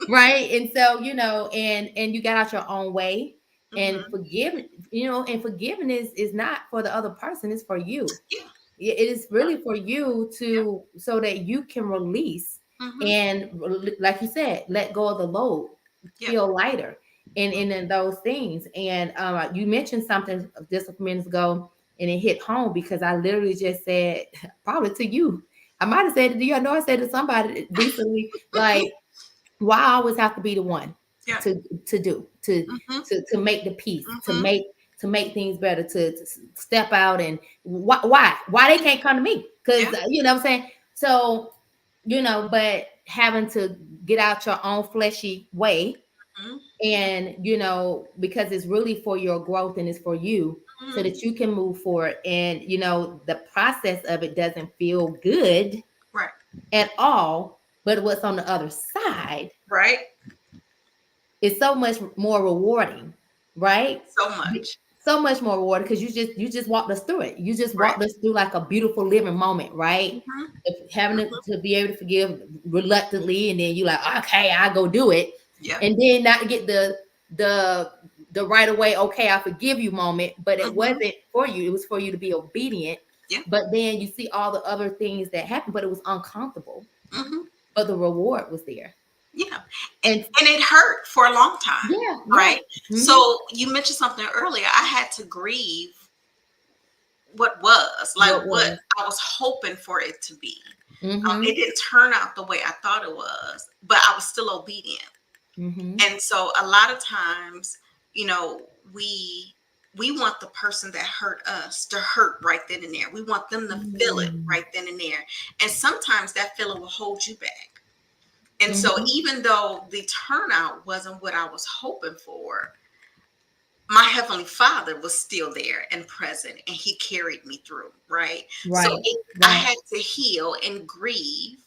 Right. And so, and you got out your own way. Yep. And Hmm. forgiveness is not for the other person, it's for you. Yeah. It is really for you Yeah. to so that you can release Hmm. and, like you said, let go of the load, Yeah. feel lighter in those things. And you mentioned something just a few minutes ago, and it hit home because I literally just said, probably to you. I might have said it to you. I know I said it to somebody recently, like, why I always have to be the one Yeah. to do Hmm. to make the peace, to Hmm. make things better, to step out. And why they can't come to me? Because Yeah. you know what I'm saying. So but having to get out your own fleshy way, Hmm. and because it's really for your growth and it's for you, so Hmm. that you can move forward. And the process of it doesn't feel good Right. at all, but what's on the other side Right. is so much more rewarding, right? So much. so much more rewarding because you just walked us through it. You just Right. walked us through like a beautiful living moment, right? Hmm. Having Hmm. to be able to forgive reluctantly, and then you like, okay, I go do it, Yep. and then not get the the right away, okay, I forgive you moment, but it Hmm. wasn't for you. It was for you to be obedient. Yep. But then you see all the other things that happened, but it was uncomfortable. Hmm. But the reward was there, Yeah. and And it hurt for a long time, yeah, yeah. right? Mm-hmm. So you mentioned something earlier. I had to grieve what was, like What what was? I was hoping for it to be. It Mm-hmm. didn't turn out the way I thought it was, but I was still obedient. Mm-hmm. And so a lot of times, you know, we want the person that hurt us to hurt right then and there. We want them to feel it Mm-hmm. right then and there. And sometimes that feeling will hold you back. And so Mm-hmm. even though the turnout wasn't what I was hoping for, my heavenly father was still there and present, and he carried me through, right? So Right. I Right. had to heal and grieve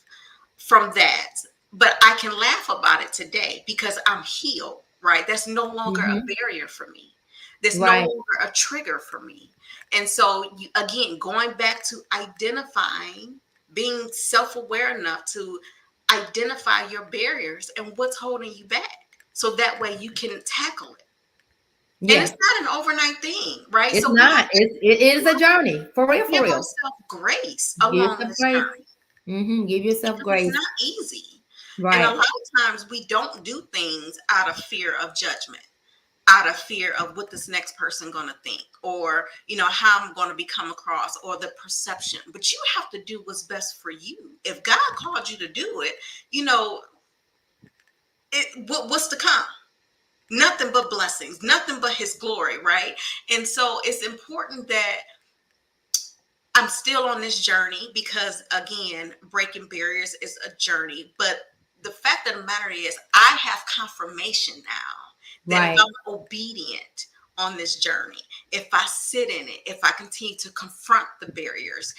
from that, but I can laugh about it today because I'm healed, right? That's no longer a Mm-hmm. barrier for me. That's no Right. longer a trigger for me. And so, again, going back to identifying, being self aware enough to identify your barriers and what's holding you back so that way you can tackle it. And it's Yeah. not an overnight thing, right? It's So not. It is a journey for real. For give real. ourselves grace Give along yourself this grace. journey Give yourself because it's grace. not easy. And a lot Right. of times we don't do things out of fear of judgment, out of fear of what this next person going to think, or how I'm going to be come across, or the perception. But you have to do what's best for you. If God called you to do it, you know what's to come. Nothing but blessings, nothing but his glory, right? And so it's important that I'm still on this journey because, again, breaking barriers is a journey. But the fact of the matter is, I have confirmation now that if Right. I'm obedient on this journey, if I sit in it, if I continue to confront the barriers,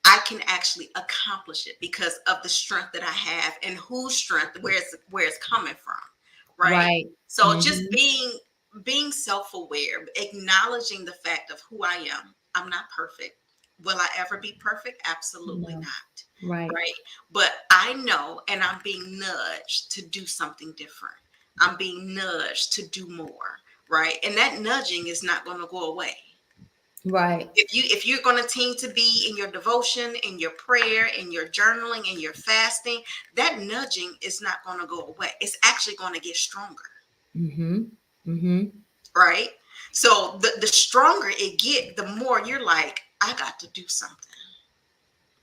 I can actually accomplish it because of the strength that I have and whose strength, where it's coming from, right? Right. So just Mm-hmm. being self-aware, acknowledging the fact of who I am. I'm not perfect. Will I ever be perfect? Absolutely No. not. Right. Right. But I know, and I'm being nudged to do something different. I'm being nudged to do more. Right. And that nudging is not going to go away. Right. If you're going to continue to be in your devotion, in your prayer, in your journaling, in your fasting, that nudging is not going to go away. It's actually going to get stronger. Mm-hmm. Mm-hmm. Right. So the stronger it get, the more you're like, I got to do something.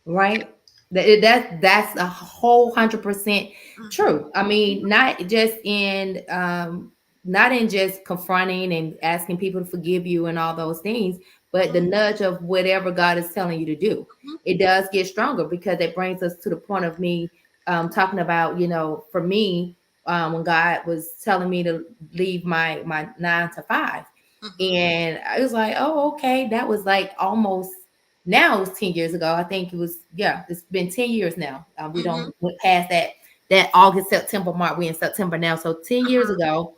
Right. That's a whole 100% Hmm. true. I mean, not in just confronting and asking people to forgive you and all those things, but the Hmm. nudge of whatever God is telling you to do. It does get stronger because it brings us to the point of me talking about, for me, when God was telling me to leave my 9 to 5. Hmm. And I was like, oh, okay. That was like almost, now it was 10 years ago. I think it was, yeah, it's been 10 years now. We Hmm. don't went past that August, September mark. We're in September now. So 10 years Hmm. ago,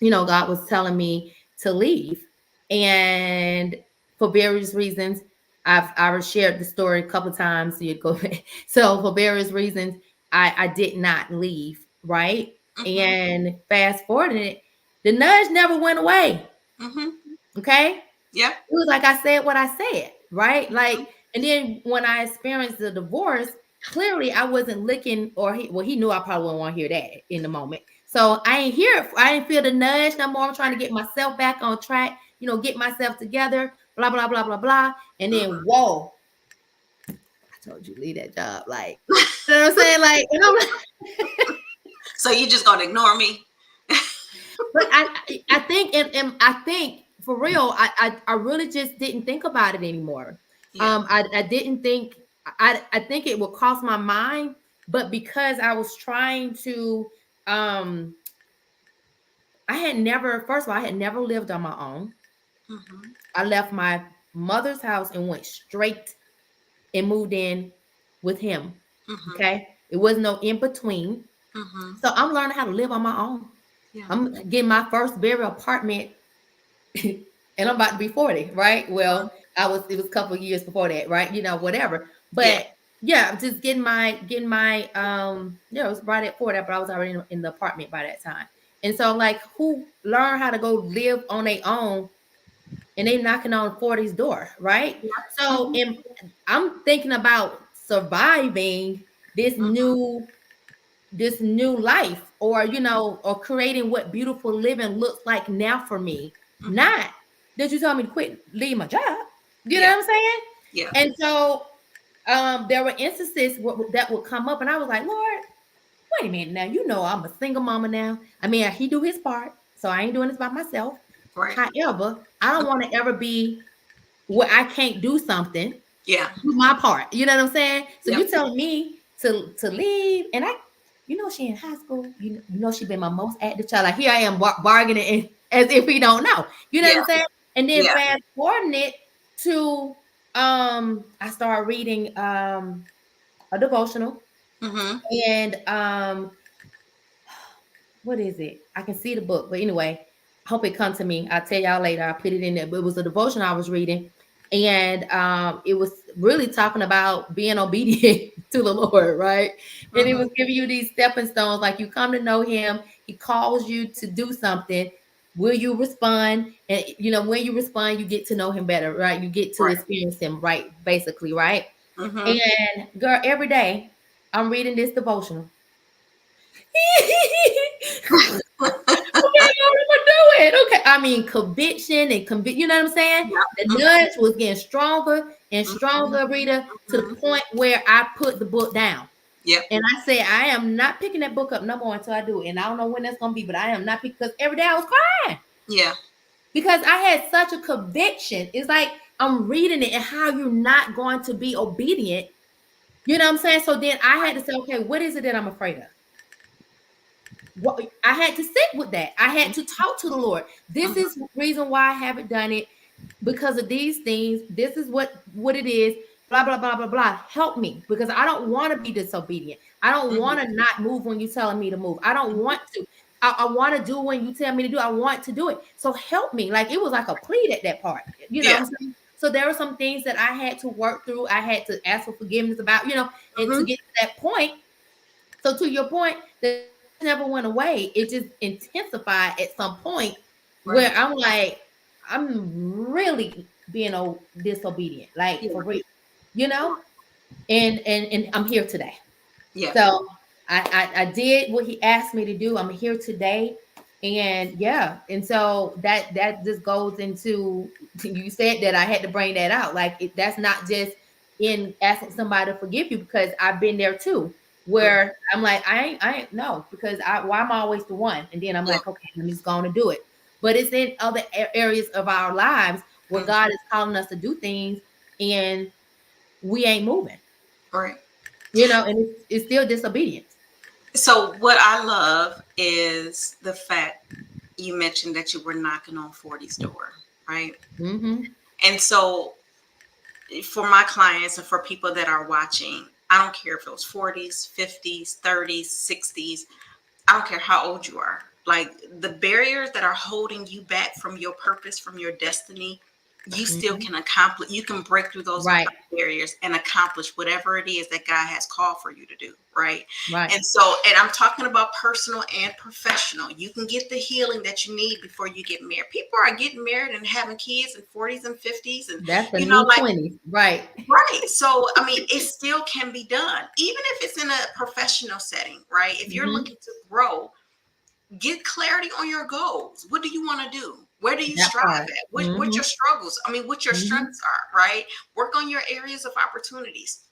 God was telling me to leave. And for various reasons, I've shared the story a couple of times. So you go so for various reasons, I did not leave, right? Hmm. And fast forwarding it, the nudge never went away. Hmm. Okay. Yep. It was like I said what I said, right? Like, and then when I experienced the divorce, clearly I wasn't looking, or he knew I probably wouldn't want to hear that in the moment. So I ain't here. I didn't feel the nudge no more. I'm trying to get myself back on track, get myself together, blah, blah, blah, blah, blah. And then, Hmm. whoa, I told you leave that job. Like, you know what I'm saying? Like, and I'm like, So you just gonna ignore me? but I think, and I think for real, I really just didn't think about it anymore. Yeah. I didn't think, I think it would cross my mind, but because I was trying to, um I had never, first of all, I had never lived on my own. Hmm. I left my mother's house and went straight and moved in with him. Hmm. Okay, it was no in between. Hmm. So I'm learning how to live on my own. Yeah. I'm getting my first burial apartment and I'm about to be 40, right? Well, it was a couple of years before that, right? Whatever. Yeah. But yeah, I'm just getting my yeah, it was right at 40, but I was already in the apartment by that time. And so like who learn how to go live on their own and they knocking on 40's door, right? Yeah. So I'm thinking about surviving this Hmm. new this new life, or or creating what beautiful living looks like now for me, Hmm. not that you told me to quit, leave my job. You know Yeah. what I'm saying? Yeah. And so there were instances that would come up and I was like, Lord, wait a minute now, I'm a single mama now. I mean, he do his part, so I ain't doing this by myself. Right. However, I don't want Mhm. to ever be where I can't do something, Yeah. do my part. You know what I'm saying? So Yep. you telling me to leave, and she in high school. She been my most active child. Like here I am bargaining as if we don't know. You know what Yeah. I'm saying? And then Yeah. fast forwarding it to I started reading a devotional, Hmm. and what is it? I can see the book, but anyway, I hope it comes to me. I'll tell y'all later. I put it in there. But it was a devotion I was reading, and it was really talking about being obedient to the Lord, right? And it Hmm. was giving you these stepping stones, like you come to know Him, He calls you to do something. Will you respond? And when you respond, you get to know Him better, right? You get to Right. experience Him, right? Basically, right? Hmm. And girl, every day I'm reading this devotional. Okay, Lord, I'm gonna do it. Okay. I mean, conviction and you know what I'm saying? Yeah. The Hmm. nudge was getting stronger and Hmm. stronger, Rita, to the Hmm. point where I put the book down. Yep. And I said, I am not picking that book up no more until I do it. And I don't know when that's gonna be, but I am not picking, because every day I was crying Yeah. because I had such a conviction. It's like I'm reading it and how you're not going to be obedient. You know what I'm saying? So then I had to say, okay, what is it that I'm afraid of? What I had to sit with that. I had to talk to the Lord. This Hmm. is the reason why I haven't done it, because of these things. This is what it is. Blah blah blah blah blah. Help me, because I don't want to be disobedient. I don't want Hmm. to not move when you're telling me to move. I don't want to. I want to do when you tell me to do. I want to do it. So help me. Like it was like a plea at that part. You know what Yeah. I'm saying? So there were some things that I had to work through. I had to ask for forgiveness about, and to Hmm. get to that point. So to your point, the nudge never went away. It just intensified at some point where Right. I'm like, I'm really being disobedient, like Yeah. for real, you know. And I'm here today. Yeah. So I did what he asked me to do. I'm here today. And yeah, and so that just goes into, you said that I had to bring that out. Like that's not just in asking somebody to forgive you, because I've been there too, Hmm. where I'm like, I ain't no, because why am I always the one? And then I'm Yeah. like, okay, I'm just going to do it. But it's in other areas of our lives where Hmm. God is calling us to do things and we ain't moving, Right. and it's still disobedience. So what I love is the fact you mentioned that you were knocking on 40's door, right? Mm-hmm. And so for my clients and for people that are watching, I don't care if it was 40's, 50's, 30's, 60's. I don't care how old you are. Like the barriers that are holding you back from your purpose, from your destiny, you still Mm-hmm. can accomplish. You can break through those Right. barriers and accomplish whatever it is that God has called for you to do. Right. Right. And I'm talking about personal and professional. You can get the healing that you need before you get married. People are getting married and having kids in 40's and 50's, and That's the you know, new like 20s. Right. right. So, I mean, it still can be done, even if it's in a professional setting, right? If you're Mm-hmm. looking to grow, get clarity on your goals. What do you want to do? Where do you That strive part. at? What Mm-hmm. your struggles? I mean, what your Mm-hmm. strengths are, right? Work on your areas of opportunities.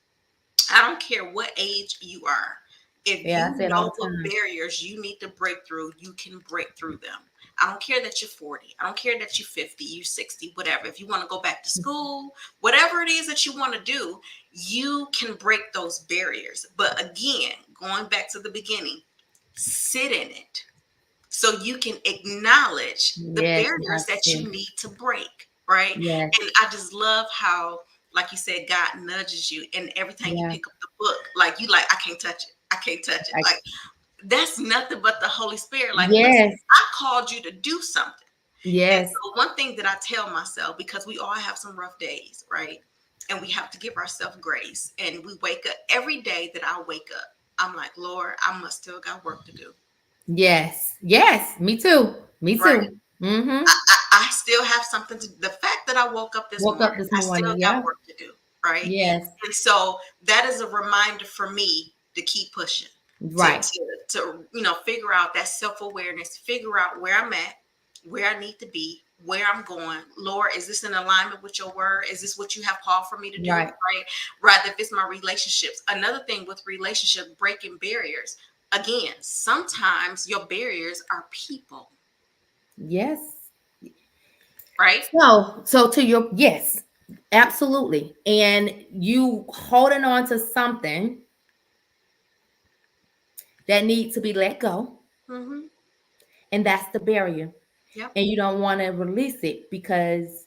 I don't care what age you are. If Yeah, you I say it all know the what time. barriers you need to break through, you can break through them. I don't care that you're 40. I don't care that you're 50, you're 60, whatever. If you want to go back to school, whatever it is that you want to do, you can break those barriers. But again, going back to the beginning, sit in it so you can acknowledge the Yes, you barriers have that to. you need to break, right? Yes. And I just love how, like you said, God nudges you, and every time you Yeah. pick up the book, like you like, I can't touch it. I can't touch it. I, Like that's nothing but the Holy Spirit. Like, listen, yes. I called you to do something. And Yes. so one thing that I tell myself, because we all have some rough days, right? And we have to give ourselves grace. And we wake up every day that I wake up, I'm like, Lord, I must still got work to do. Yes. Yes. Me too. Me Right. too. Mm-hmm. I still have something to, the fact that I woke up this Woke morning, up this I still morning. got Yeah. work to do. Right. Yes. And so that is a reminder for me to keep pushing, Right. figure out that self-awareness, figure out where I'm at, where I need to be, where I'm going. Lord, is this in alignment with your word? Is this what you have called for me to do? Right. Right. Rather, if it's my relationships. Another thing with relationships, breaking barriers. Again, sometimes your barriers are people, Yes. right? So to your yes, absolutely. And you holding on to something that needs to be let go, Mm-hmm. and that's the barrier. Yep. And you don't want to release it because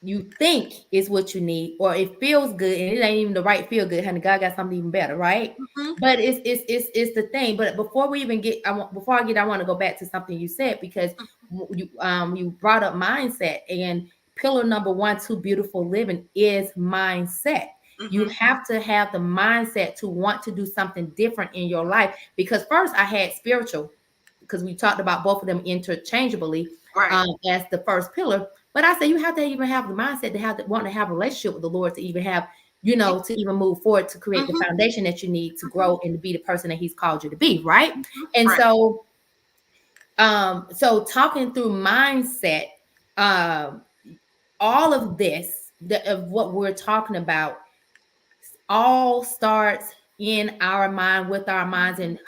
you think is what you need, or it feels good, and it ain't even the right feel good. Honey, God got something even better, right? Mm-hmm. But it's the thing. But before we even get, I want to go back to something you said, because you brought up mindset, and pillar number one to beautiful living is mindset. You Mm-hmm. have to have the mindset to want to do something different in your life. Because first, I had spiritual, because we talked about both of them interchangeably Right. as the first pillar. But I say you have to even have the mindset to have to want to have a relationship with the Lord to even have, Yeah. to even move forward, to create the Mm-hmm. foundation that you need to Mm-hmm. grow and to be the person that He's called you to be, right? Mm-hmm. And Right. so talking through mindset, um, all of this, of what we're talking about, all starts in our mind, with our minds, and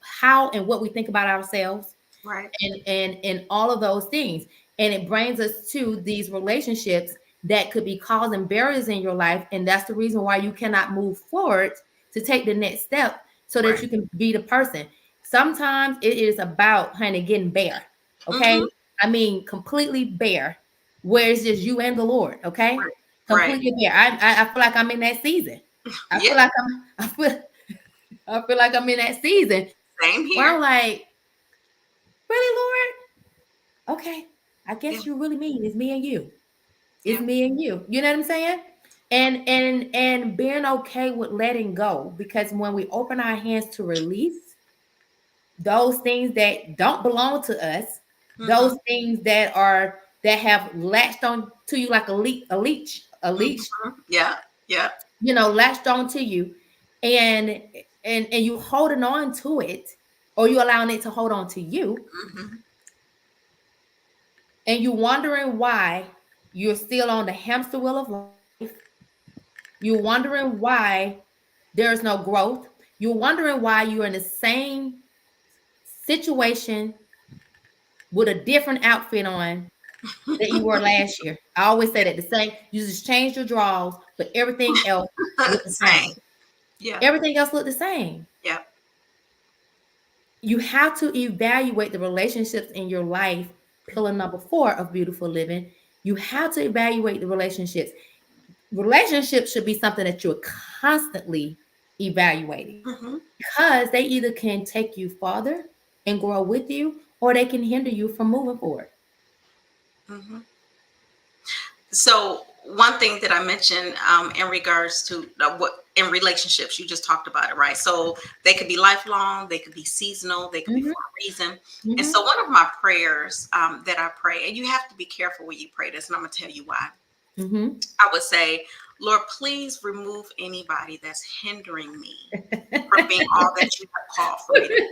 how and what we think about ourselves, Right. and all of those things. And it brings us to these relationships that could be causing barriers in your life, and that's the reason why you cannot move forward to take the next step, so that Right. you can be the person. Sometimes it is about, honey, getting bare. Okay. Mm-hmm. I mean, completely bare, where it's just you and the Lord. Okay. Right. Right. Completely bare. I feel like I'm in that season. I Yeah. feel like I feel like I'm in that season Same where here. I'm like, really, Lord? Okay, I Yeah. guess you really mean it's me and you. It's Yeah. me and you. You know what I'm saying? And being okay with letting go, because when we open our hands to release those things that don't belong to us, Mm-hmm. those things that have latched on to you like a leech, Mm-hmm. Yeah. Yeah. latched on to you, and and you holding on to it, or you allowing it to hold on to you, Mm-hmm. and you wondering why you're still on the hamster wheel of life. You're wondering why there's no growth. You're wondering why you're in the same situation with a different outfit on that you were last year. I always say that the same. You just changed your drawers, but everything else looked the Same. same. Yeah. Everything else looked the same. Yeah. You have to evaluate the relationships in your life. Pillar number 4 of beautiful living. You have to evaluate the relationships. Relationships should be something that you're constantly evaluating, Mm-hmm. because they either can take you farther and grow with you, or they can hinder you from moving forward. Mm-hmm. So one thing that I mentioned in regards to what in relationships, you just talked about it, right? So they could be lifelong, they could be seasonal, they could be Hmm. for a reason. And Hmm. so one of my prayers that I pray, and you have to be careful when you pray this, and I'm gonna tell you why. Hmm. I would say, Lord, please remove anybody that's hindering me from being all that you have called for me to be.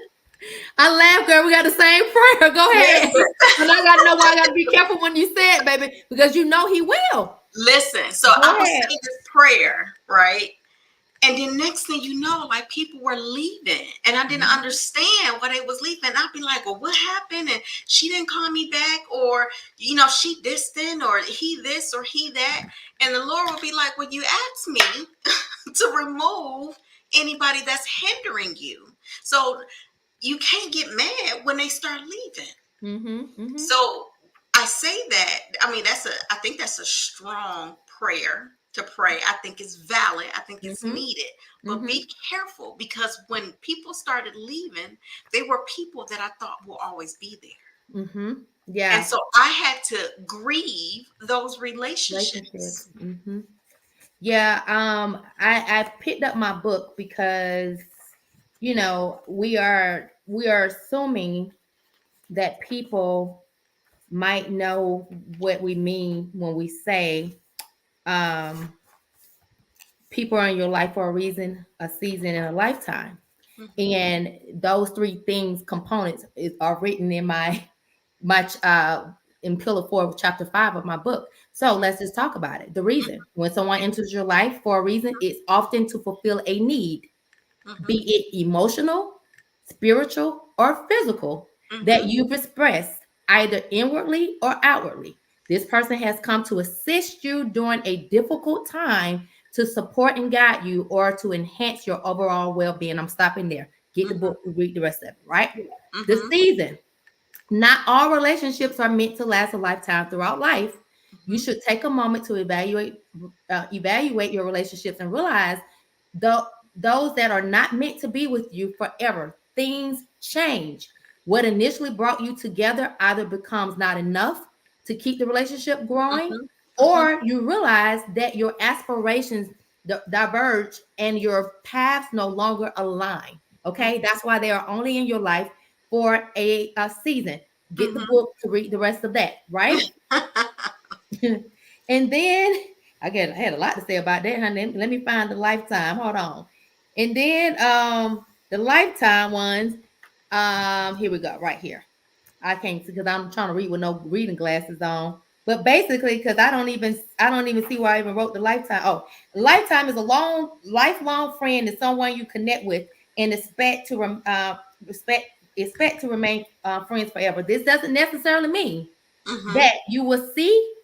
I laugh, girl. We got the same prayer. Go ahead. Listen, And I gotta know why I gotta be careful when you say it, baby, because you know He will. listen. So Go I would ahead. say this prayer, right? And then next thing you know, like people were leaving, and I didn't understand why they was leaving. I'd be like, "Well, what happened?" And she didn't call me back, or she distant, or he this, or he that. And the Lord would be like, "Well, you asked me to remove anybody that's hindering you, so you can't get mad when they start leaving." Mm-hmm. Mm-hmm. So I say that, I mean, I think that's a strong prayer to pray. I think it's valid. I think it's Mm-hmm. needed. But Mm-hmm. be careful, because when people started leaving, they were people that I thought will always be there. Mm-hmm. And Yeah. so I had to grieve those Relationships. relationships. Mm-hmm. Yeah. I picked up my book because we are assuming that people might know what we mean when we say um people are in your life for a reason, a season, and a lifetime. Mhm, And those three things components are written in in pillar 4 chapter 5 of my book. So let's just talk about it. The reason when someone enters your life for a reason, it's often to fulfill a need, be mhm, it emotional, spiritual, or physical, that mhm, you've expressed either inwardly or outwardly. This person has come to assist you during a difficult time, to support and guide you, or to enhance your overall well being. I'm stopping there. Get the mhm, book, read the rest of it, right? The mhm, season. Not all relationships are meant to last a lifetime. Throughout life, you mhm, should take a moment to evaluate your relationships and realize the those that are not meant to be with you forever. Things change. What initially brought you together either becomes not enough to keep the relationship growing, mhm, mhm, or you realize that your aspirations diverge and your paths no longer align. Okay, that's why they are only in your life for a season. Get the mhm. book to read the rest of that, right? And then I had a lot to say about that, honey. Let me find the lifetime. Hold on. And then the lifetime ones, here we go, right here. I can't see because I'm trying to read with no reading glasses on. But basically, because I don't even see why I even wrote the lifetime. Oh, lifetime is a lifelong friend, is someone you connect with and respect expect to remain friends forever. This doesn't necessarily mean Mhm. that you will see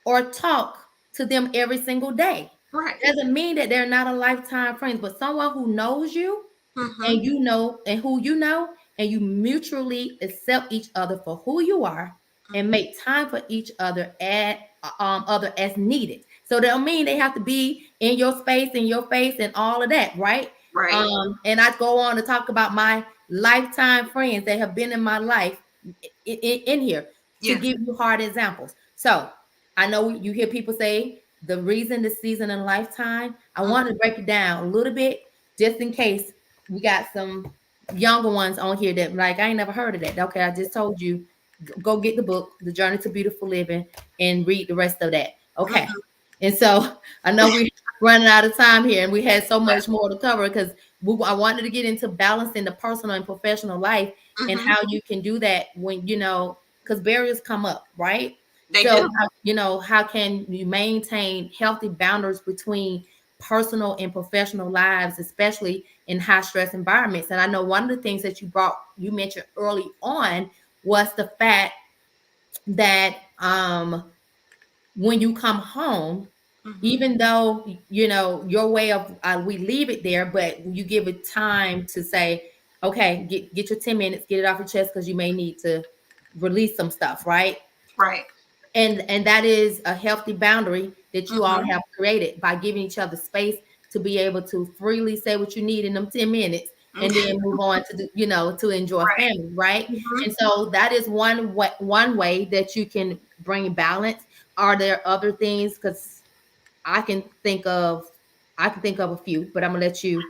or talk to them every single day. Right. Doesn't mean that they're not a lifetime friends, but someone who knows you Mhm, and who you know, and you mutually accept each other for who you are and mhm. make time for each other as needed. So that don't mean they have to be in your space, in your face, and all of that, right? Right. And I go on to talk about my lifetime friends that have been in my life in here to Yeah. give you hard examples. So I know you hear people say the reason, the season, and lifetime. I want to Mhm, break it down a little bit just in case we got some younger ones on here that like I ain't never heard of that. Okay, I just told you, go get the book, The Journey to Beautiful Living, and read the rest of that. Okay. mhm. And so I know we're running out of time here, and we had so Right. much more to cover because I wanted to get into balancing the personal and professional life and Mhm. how you can do that when because barriers come up, right? They So do. how can you maintain healthy boundaries between personal and professional lives, especially in high stress environments? And I know one of the things that you mentioned early on was the fact that when you come home, Mhm. even though your way of we leave it there, but you give it time to say, okay, get your 10 minutes, get it off your chest because you may need to release some stuff, right? Right. And that is a healthy boundary that you all Mhm. have created by giving each other space to be able to freely say what you need in them 10 minutes and Mm. then move on to to enjoy Right. family, right? Mhm. And so that is one way that you can bring balance. Are there other things? Because I can think of a few, but I'm gonna let you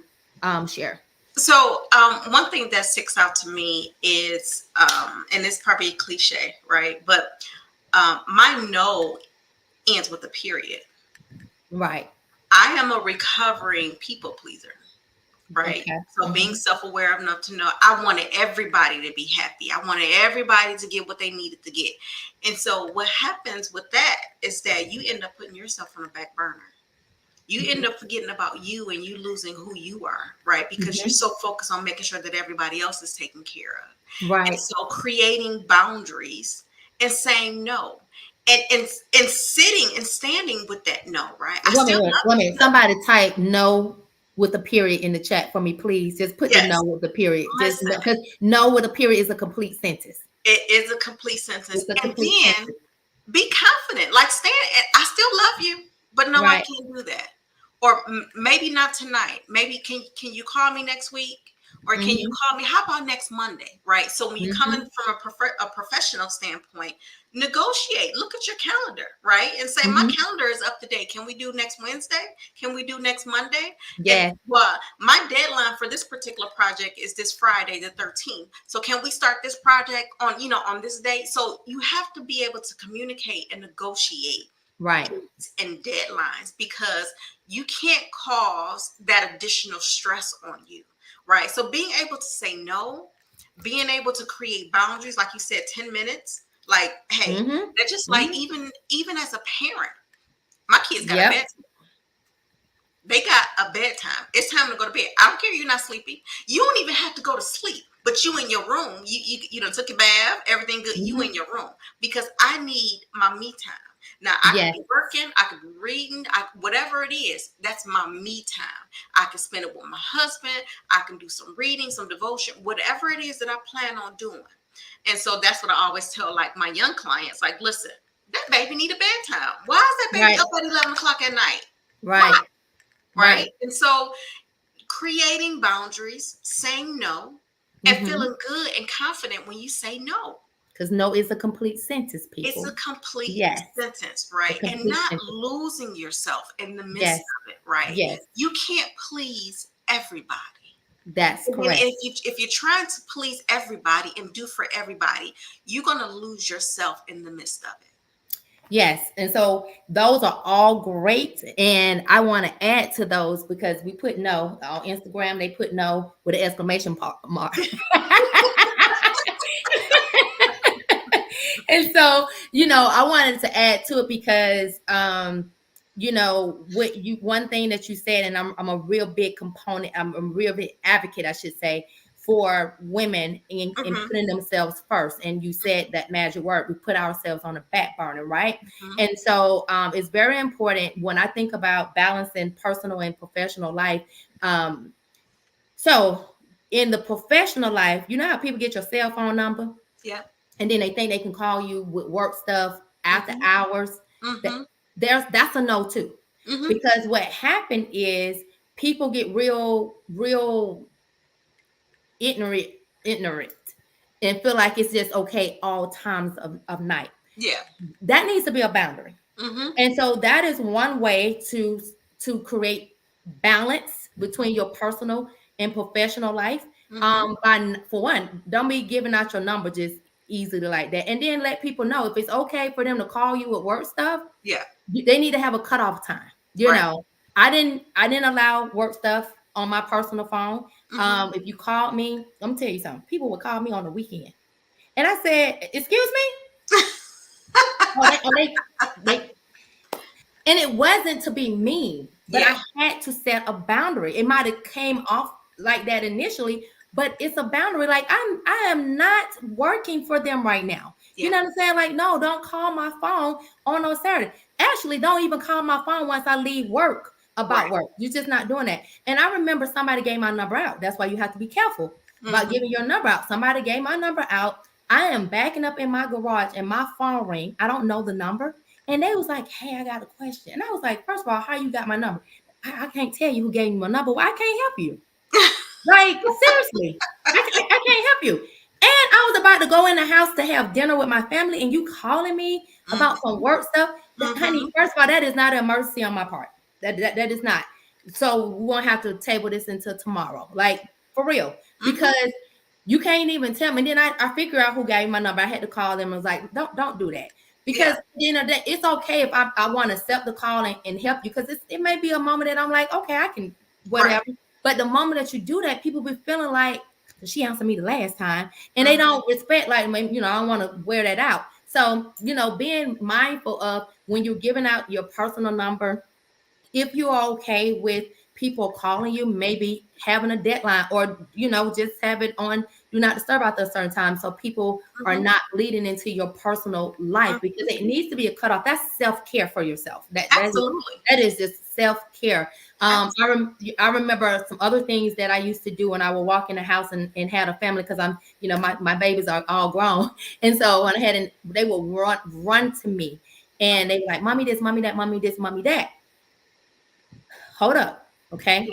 share. So, one thing that sticks out to me is, and it's probably cliche, right? But my no ends with a period. Right. I am a recovering people pleaser, right? Okay. So being Hmm. self-aware enough to know I wanted everybody to be happy. I wanted everybody to get what they needed to get. And so what happens with that is that you end up putting yourself on the back burner. You end up forgetting about you and you losing who you are, right? Because you're Hmm. so focused on making sure that everybody else is taken care of. And Right. so creating boundaries and saying no. And sitting and standing with that no, right? I One still minute, love one you. minute. Somebody type no with a period in the chat for me, please. Just put the no Yes. with the period. Just Listen, because no with a period is a complete sentence. it is a complete sentence. It's a And complete then sentence. be confident. Like stand, I still love you, but no, I Right. can't do that. Or maybe not tonight. Maybe can you call me next week? Or can you Mhm. call me? How about next Monday? Right. So when you come in Mhm. from a professional standpoint, negotiate, look at your calendar, right? And say, my Mhm. calendar is up to date. Can we do next Wednesday? Can we do next Monday? And Yes. well, my deadline for this particular project is this Friday, the 13th. So can we start this project on, on this date? So you have to be able to communicate and negotiate Right. dates and deadlines, because you can't cause that additional stress on you, right? So being able to say no, being able to create boundaries, like you said, 10 minutes, like, hey, Mhm. that's just like, Mhm. even as a parent, my kids got a Yep. bed. They got a bedtime. It's time to go to bed. I don't care you're not sleepy. You don't even have to go to sleep. But you in your room. You done took a bath, everything good. You Mhm. in your room. Because I need my me time. Now I could Yes. be working, I could be reading, whatever it is, that's my me time. I can spend it with my husband, I can do some reading, some devotion, whatever it is that I plan on doing. And so that's what I always tell like my young clients, like, listen, that baby need a bedtime. Why is that baby Right. up at 11 o'clock at night? Why? Right. Right? Right. And so creating boundaries, saying no, and Mhm. feeling good and confident when you say no. Because no is a complete sentence, It's a people. complete Yes. sentence, A right? And complete not sentence. losing yourself in the midst Yes. of it, right? Yes. You can't please everybody. That's And then correct. if you're trying to please everybody and do for everybody, you're gonna lose yourself in the midst of it. Yes. And so those are all great. And I want to add to those because we put no on Instagram, they put no with an exclamation mark. And so, I wanted to add to it because what you one thing that you said, and I'm a real big component, I'm a real big advocate, I should say, for women in Mm-hmm, putting themselves first. And you said that magic word, we put ourselves on the back burner, right? mm-hmm, And so it's very important when I think about balancing personal and professional life. Um, so in the professional life, you know how people get your cell phone number? yeah, And then they think they can call you with work stuff after mm-hmm, hours. That mm-hmm, that's a no too. mm-hmm, Because what happened is people get real ignorant ignorant and feel like it's just okay all times of night. yeah, That needs to be a boundary. mm-hmm, And so that is one way to create balance between your personal and professional life. mm-hmm, For one, don't be giving out your number just easily like that. And then let people know if it's okay for them to call you with work stuff, yeah, they need to have a cutoff time. You right, know, I didn't allow work stuff on my personal phone. mm-hmm. If you called me, I'm gonna tell you something. People would call me on the weekend, and I said, "Excuse me." They and it wasn't to be mean, but Yeah, I had to set a boundary. It might have came off like that initially, but it's a boundary. Like I am not working for them right now. You yeah, know what I'm saying? Like, no, don't call my phone on no Saturday. Actually, don't even call my phone once I leave work about right, work. You're just not doing that. And I remember somebody gave my number out. That's why you have to be careful about mm-hmm, giving your number out. Somebody gave my number out. I am backing up in my garage and my phone ring. I don't know the number. And they was like, "Hey, I got a question." And I was like, "First of all, how you got my number? I can't tell you who gave me my number. Well, I can't help you. Like, seriously, I can't help you." And I was about to go in the house to have dinner with my family, and you calling me about some mm-hmm, work stuff. Honey, mm-hmm, first of all, that is not an emergency on my part. That is not. So we won't have to table this until tomorrow. Like, for real. mm-hmm, Because you can't even tell me. And then I figure out who gave me my number. I had to call them and was like, don't do that. yeah, Because it's okay if I want to accept the call and help you. Because it may be a moment that I'm like, okay, I can right, whatever. But the moment that you do that, people be feeling like she answered me the last time, and they mm-hmm, don't respect. Like, I don't want to wear that out. So, being mindful of when you're giving out your personal number, if you're okay with people calling you, maybe having a deadline, or just have it on do not disturb after a certain time, so people are mm-hmm, not bleeding into your personal life, because mm-hmm. it needs to be a cutoff. That's self-care for yourself. Absolutely, That is just self-care. absolutely, I remember some other things that I used to do when I would walk in the house and had a family, because I'm my babies are all grown. And so when they will run to me, and they were like, "Mommy this, mommy that, mommy this, mommy that." Hold up. yeah, Okay.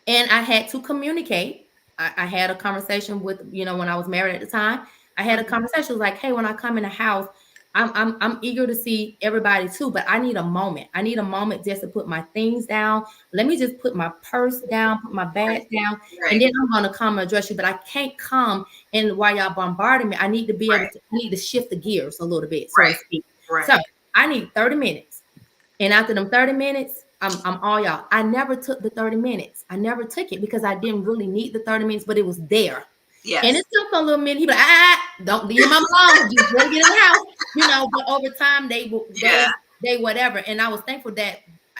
And I had to communicate. I had a conversation with, when I was married at the time, I had a Mhm. conversation. It was like, hey, when I come in the house, I'm eager to see everybody too, but I need a moment. I need a moment just to put my things down. Let me just put my purse down, put my Right. bags down, and Right. then I'm gonna come and address you. But I can't come and while y'all bombarding me, I need to be able Right. to, I need to shift the gears a little bit, so to Right. speak. So Right. I need 30 minutes. And after them 30 minutes, I'm all y'all. I never took the 30 minutes. I never took it because I didn't really need the 30 minutes, but it was there. And it Yes. took a little minute. He be like, don't leave your mama alone. Just let her get in the house. But over time Yeah. they whatever. And I was thankful that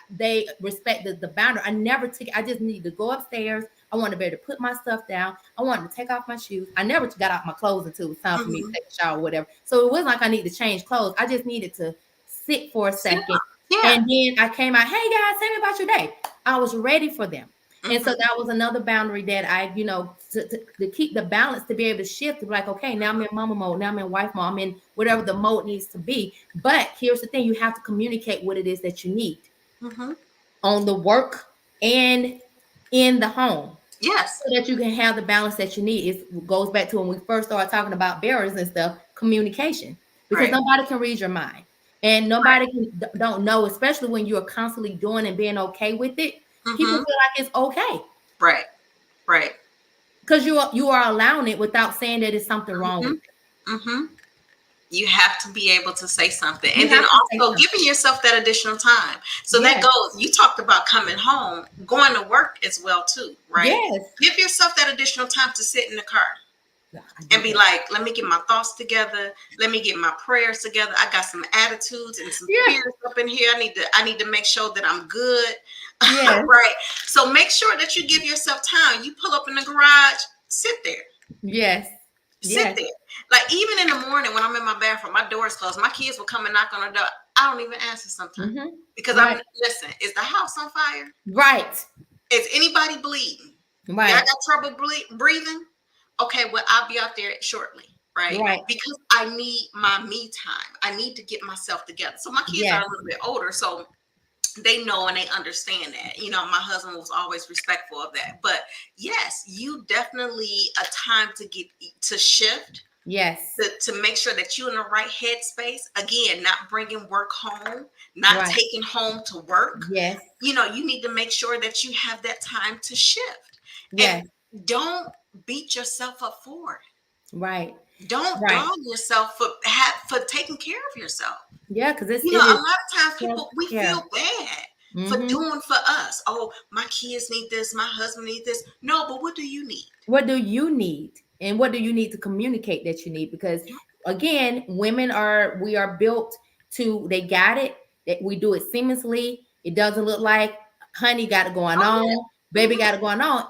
they respected the boundary. I never took it. I just needed to go upstairs. I wanted to be able to put my stuff down. I wanted to take off my shoes. I never got out my clothes until it was time for me to Mhm. take a shower or whatever. So it wasn't like I needed to change clothes. I just needed to sit for a Yeah. second. Yeah. And then I came out, hey guys, tell me about your day. I was ready for them. And so Mhm. that was another boundary that I, to keep the balance, to be able to shift, to be like, okay, now I'm in mama mode, now I'm in wife mode, I'm in whatever the mode needs to be. But here's the thing, you have to communicate what it is that you need Mhm. on the work and in the home, Yes. so that you can have the balance that you need. It goes back to when we first started talking about barriers and stuff, communication, because Right. nobody can read your mind, and Right. nobody don't know, especially when you're constantly doing and being okay with it. People Mhm. feel like it's okay Right. Right. because you are allowing it without saying that it's something wrong with Mhm. it. Mhm. You have to be able to say something, You and then have to say also something. giving yourself that additional time. So that Yes, goes, you talked about coming home, going to work as well too, right? yes, Give yourself that additional time to sit in the car yeah, I and do be that. like, let me get my thoughts together, let me get my prayers together. I got some attitudes and some Yeah, fears up in here. I need to make sure that I'm good. yes, Right. So make sure that you give yourself time. You pull up in the garage, sit there. yes, Sit yes. there. Like even in the morning when I'm in my bathroom, my door is closed. My kids will come and knock on the door. I don't even answer sometimes Hmm. because Right, listen. Is the house on fire? right, Is anybody bleeding? Y'all right, got trouble breathing? Okay, well I'll be out there shortly, right? right. Because I need my me time. I need to get myself together. So my kids are Yes, a little bit older, so they know and they understand that. My husband was always respectful of that. But yes, you definitely a time to get to shift yes, to make sure that you're in the right headspace. Again, not bringing work home, not right. taking home to work. Yes, You need to make sure that you have that time to shift, and yes, don't beat yourself up for right, it. Don't right. dog yourself for taking care of yourself. Yeah, because A it is lot of times self people, we care. feel bad for Hmm. doing for us. Oh, my kids need this, my husband needs this. No, but what do you need? What do you need, and what do you need to communicate that you need? Because again, we are built to. They got it. That we do it seamlessly. It doesn't look like honey got it going Oh on, yeah. baby got it going on,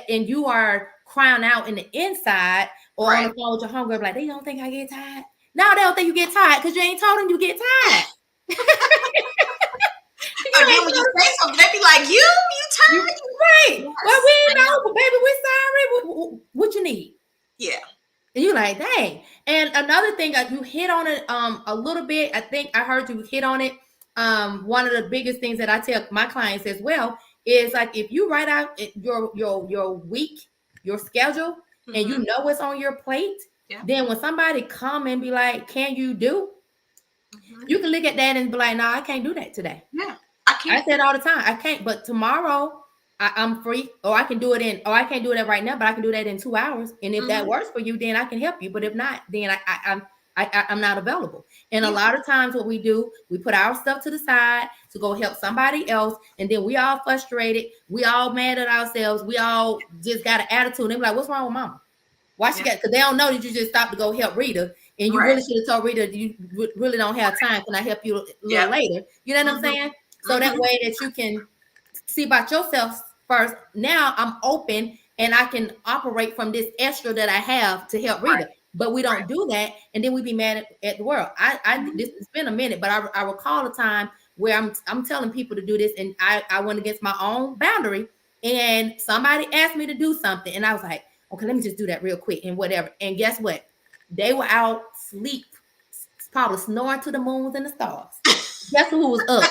and you are crying out in the inside or on Right. the phone with your homegirl, like they don't think I get tired. No, they don't think you get tired because you ain't told them you get tired. You And then ain't when you told say something, they be like, you you tired? right. Well, Yes, we ain't I know. know, but baby, we sorry. What you need? Yeah. And you like, dang. And another thing, you hit on it a little bit. I think I heard you hit on it. One of the biggest things that I tell my clients as well is like if you write out your week, your schedule, and you Mm-hmm. know what's on your plate, Yeah. then when somebody come and be like, can you do? Mm-hmm. You can look at that and be like, no, I can't do that today. Yeah. I I can't. said all the time, I can't, but tomorrow I'm free, or I can do it in, or I can't do that right now, but I can do that in 2 hours. And if that Mm-hmm. works for you, then I can help you. But if not, then I'm not available. And a Yeah. lot of times, what we do, we put our stuff to the side to go help somebody else, and then we all frustrated, we all mad at ourselves, we all just got an attitude. And they be like, "What's wrong with mama? Why she Yeah. got?" Because they don't know that you just stopped to go help Rita, and you Right. really should have told Rita you really don't have time. Can I help you a little Yeah. later? You know what I'm Mm-hmm. saying? So that Mm-hmm. way that you can see about yourself first. Now I'm open and I can operate from this extra that I have to help Right. Rita. But we Right. don't do that, and then we be mad at the world. Mm-hmm. This it's been a minute, but I recall a time where I'm telling people to do this, and I went against my own boundary, and somebody asked me to do something, and I was like, okay, let me just do that real quick and whatever. And guess what? They were out sleep, probably snoring to the moons and the stars. Guess who was up?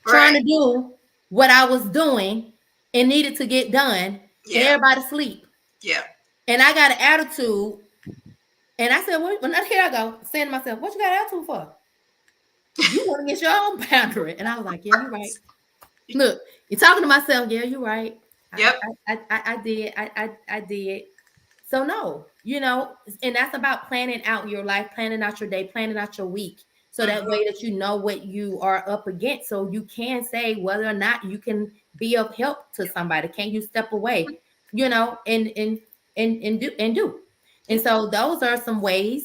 Trying Right. to do what I was doing and needed to get done. Yeah. Everybody sleep. Yeah. And I got an attitude. And I said, well, here I go, saying to myself, what you got an attitude for? You want to get your own boundary. And I was like, yeah, you're right. Look, you're talking to myself. Yeah, you're right. I Yep. I did. I did. So no, and that's about planning out your life, planning out your day, planning out your week. So that Mhm. way that you know what you are up against. So you can say whether or not you can be of help to somebody. Can you step away? And do. And Yep. so those are some ways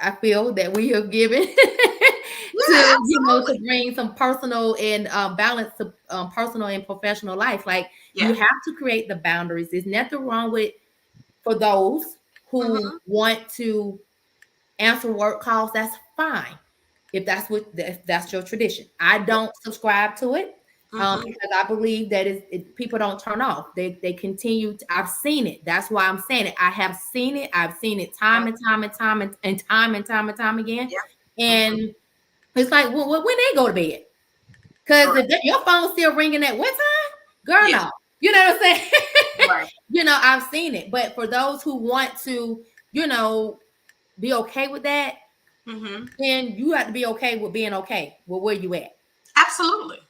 I feel that we have given Yeah, to absolutely. bring some personal and balance to personal and professional life. Like you Yeah. have to create the boundaries. There's nothing wrong with for those who Mhm. want to answer work calls. That's fine if that's your tradition. I Yep. don't subscribe to it Mhm. because I believe that people don't turn off. They continue. I've seen it. That's why I'm saying it. I have seen it. I've seen it time Yep. and time and time and time again. Yep. Mhm. And it's like when they go to bed, because Right. if your phone's still ringing at what time, girl, Yeah. no. You know what I'm saying? Right. I've seen it. But for those who want to, you know, be okay with that, Mhm. then you have to be okay with being okay with where you at. Absolutely.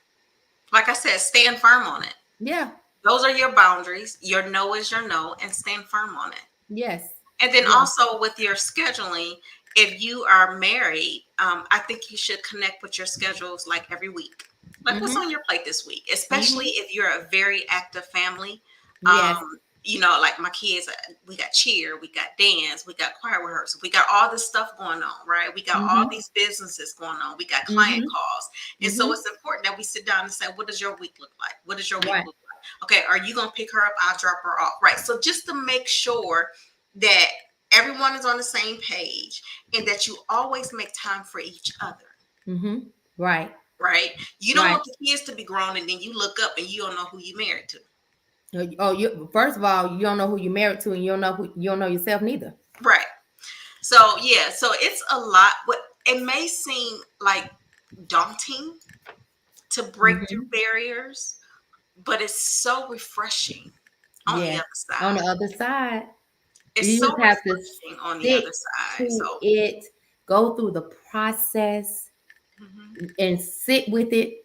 Like I said, stand firm on it. Yeah. Those are your boundaries. Your no is your no, and stand firm on it. Yes. And then Yeah. also with your scheduling, if you are married, I think you should connect with your schedules like every week. Like what's Mm-hmm. on your plate this week, especially Mm-hmm. if you're a very active family. Yes. Like my kids, we got cheer, we got dance, we got choir rehearsal, we got all this stuff going on, right? We got all Mm-hmm. these businesses going on, we got client Mm-hmm. calls. And so Mm-hmm. it's important that we sit down and say, what does your week look like? What does your week Right. look like? Okay, are you going to pick her up? I'll drop her off. Right. So just to make sure that everyone is on the same page and that you always make time for each other. Mm-hmm. Right. Right. You don't Right. want the kids to be grown and then you look up and you don't know who you married to. Oh, you first of all, you don't know who you're married to, and you don't know yourself neither. Right. So yeah, so it's a lot. What it may seem like daunting to break through Mm-hmm. barriers, but it's so refreshing on the Yes. other On the side. other side, It's you so just have to refreshing on the stick other side. to So it, go through the process, mhm. and sit with it.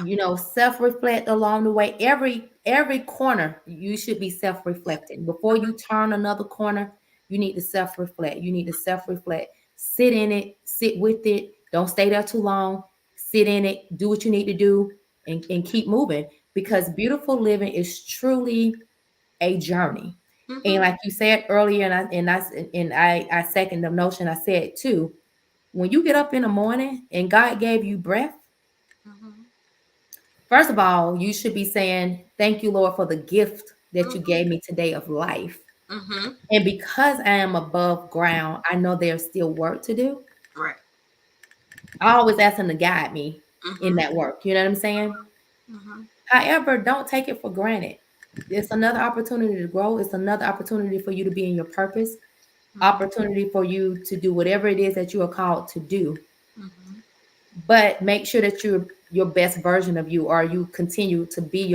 Yeah. Self-reflect along the way. Every corner you should be Yeah. self-reflecting before you turn another corner. You need to self-reflect. Sit in it, sit with it. Don't stay there too long. Sit in it, do what you need to do, and keep moving, Yeah. because beautiful living is truly a journey. And Mhm. like you said earlier, and I second the notion. I said too, when you get up in the morning and God gave you breath, Mhm. first of all, you should be saying, thank you, Lord, for the gift that you Mhm. gave me today of life. Mhm. And because I am above ground, I know there's still work to do. Right. I always ask him to guide me in Mhm. that work. You know what I'm saying? Mhm. However, don't take it for granted. It's another opportunity to grow. It's another opportunity for you to be in your purpose, Mhm. opportunity for you to do whatever it is that you are called to do. Mhm. But make sure that you're your best version of you, or you continue to be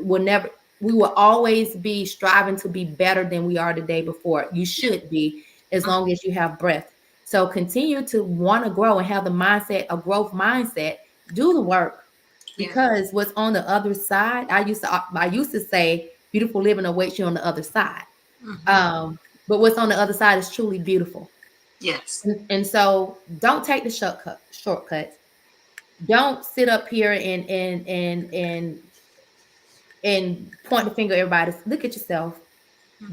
will never we will always be striving to be better than we are the day before. You Yeah. should be, as Mhm. long as you have breath. So continue to want to grow and have the mindset, a growth mindset. Do the work, Yeah. because what's on the other side, I used to say beautiful living awaits you on the other side. Mhm. But what's on the other side is truly beautiful. Yes. And so don't take the shortcuts. Don't sit up here and point the finger at everybody. Look at yourself.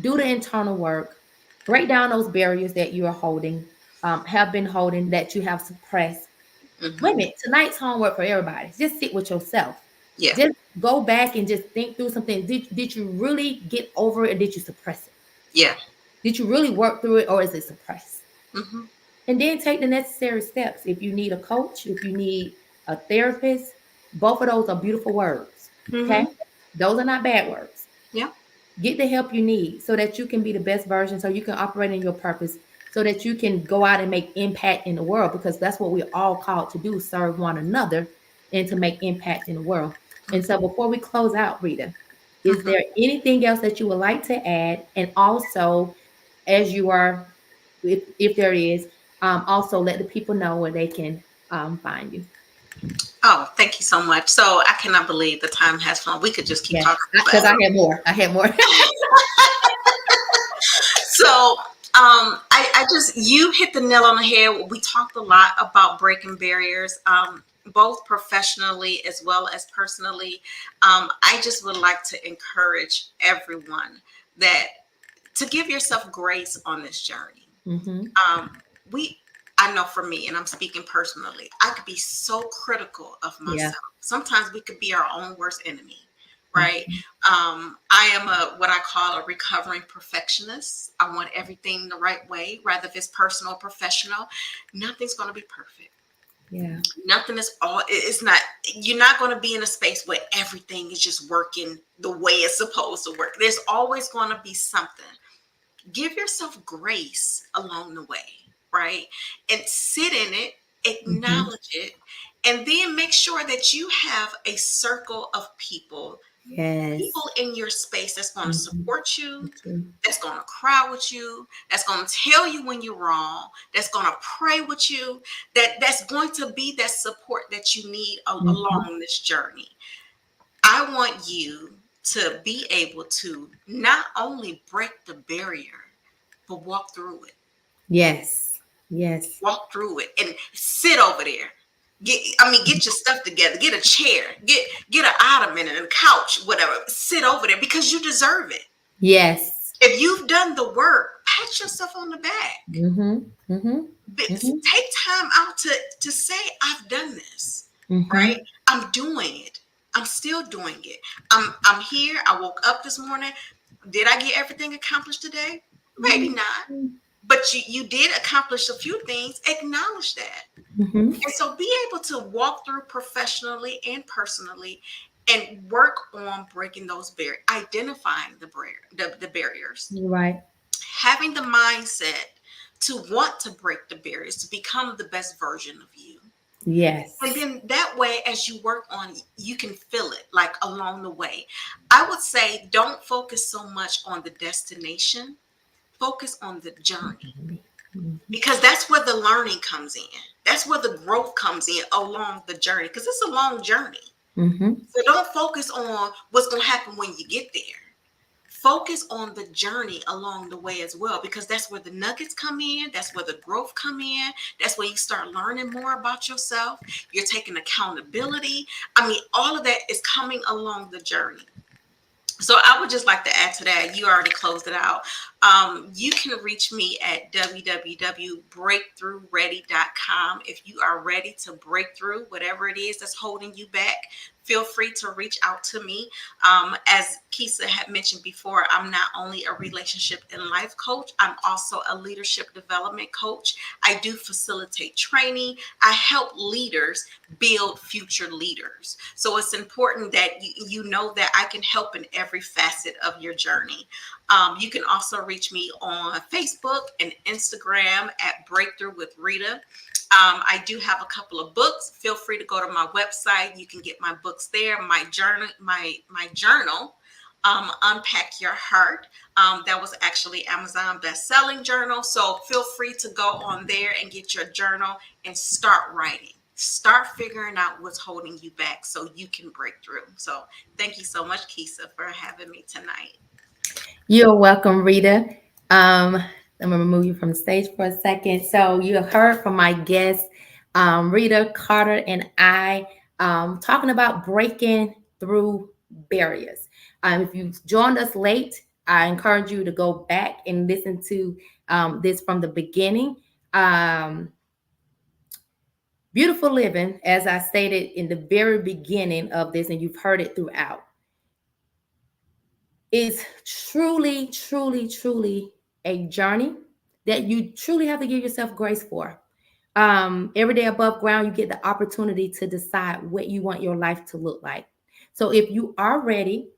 Do the Mhm. internal work. Break down those barriers that you are holding, have been holding, that you have suppressed. Wait a Mhm. minute. Tonight's homework for everybody. Just sit with yourself. Yeah. Just go back and just think through something. Did you really get over it, or did you suppress it? Yeah. Did you really work through it, or is it suppressed? Mhm. And then take the necessary steps. If you need a coach, if you need a therapist, both of those are beautiful words. Okay. Mhm. Those are not bad words. Yeah. Get the help you need so that you can be the best version, so you can operate in your purpose, so that you can go out and make impact in the world, because that's what we're all called to do, serve one another and to make impact in the world. And so before we close out, Rita, Is Mhm. there anything else that you would like to add? And also, as you are, if there is, also let the people know where they can find you. Oh, thank you so much. So I cannot believe the time has flown. We could just keep Yes, talking because I forever. had more. I had more. So I just, you hit the nail on the head. We talked a lot about breaking barriers, both professionally as well as personally. I just would like to encourage everyone that to give yourself grace on this journey. Hmm. um, we I know for me, and I'm speaking personally, I could be so critical of Yeah. myself. Sometimes we could be our own worst enemy, right? Mhm. I am a what I call a recovering perfectionist. I want everything the right way, rather if it's personal or professional. Nothing's going to be perfect. Yeah. Nothing is all. It's not. You're not going to be in a space where everything is just working the way it's supposed to work. There's always going to be something. Give yourself grace along the way, right? And sit in it, Hmm. acknowledge it, and then make sure that you have a circle of people, Yes. people in your space that's going to Hmm. support you, That's true. that's going to cry with you, that's going to tell you when you're wrong, that's going to pray with you, that's going to be that support that you need Hmm. along this journey. I want you to be able to not only break the barrier, but walk through it. Yes. Yes. Walk through it and sit over there. Get your stuff together. Get a chair. Get an ottoman and a couch, whatever. Sit over there because you deserve it. Yes. If you've done the work, pat yourself on the back. Hmm. Hmm. Hmm. Take time out to say, I've done this, right? Hmm. I'm doing it. I'm still doing it. I'm here. I woke up this morning. Did I get everything accomplished today? Maybe not. But you did accomplish a few things. Acknowledge that. Hmm. And so be able to walk through professionally and personally and work on breaking those barriers, identifying the barriers, You're right. having the mindset to want to break the barriers, to become the best version of you. And Yes. then that way, as you work on, you can feel it like along the way. I would say don't focus so much on the destination, focus on the journey Hmm. because that's where the learning comes in. That's where the growth comes in along the journey because it's a long journey. Hmm. So don't focus on what's going to happen when you get there. Focus on the journey along the way as well because that's where the nuggets come in, that's where the growth come in, that's where you start learning more about yourself. You're taking accountability. All of that is coming along the journey. So I would just like to add to that. You already closed it out. You can reach me at www.breakthroughready.com. If you are ready to break through whatever it is that's holding you back, feel free to reach out to me. As Keisa had mentioned before, I'm not only a relationship and life coach, I'm also a leadership development coach. I do facilitate training. I help leaders build future leaders. So it's important that you know that I can help in every facet of your journey. You can also reach me on Facebook and Instagram at Breakthrough with Rita. I do have a couple of books. Feel free to go to my website. You can get my books there. My journal, Unpack Your Heart. That was actually Amazon best-selling journal. So feel free to go on there and get your journal and start writing. Start figuring out what's holding you back so you can break through. So thank you so much, Keisa, for having me tonight. You're welcome, Rita. I'm gonna remove you from the stage for a second. So you have heard from my guest, Rita Carter, and I talking about breaking through barriers. If you joined us late, I encourage you to go back and listen to this from the beginning. Um, Beautiful living, as I stated in the very beginning of this, and you've heard it throughout, is truly, truly, truly a journey that you truly have to give yourself grace for. Every day above ground, you get the opportunity to decide what you want your life to look like. So if you are ready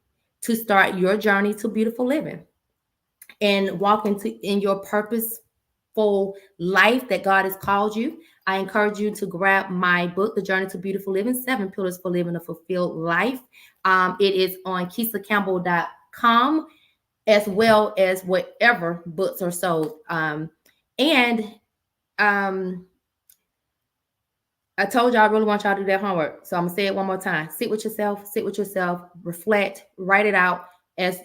to start your journey to beautiful living and walk into in your purposeful life that God has called you, I encourage you to grab my book, The Journey to Beautiful Living, 7 Pillars for Living a Fulfilled Life. It is on KeisaCampbell.com as well as wherever books are sold. And um, I told y'all I really want y'all to do that homework. So I'm gonna say it one more time. Sit with yourself, reflect, write it out. As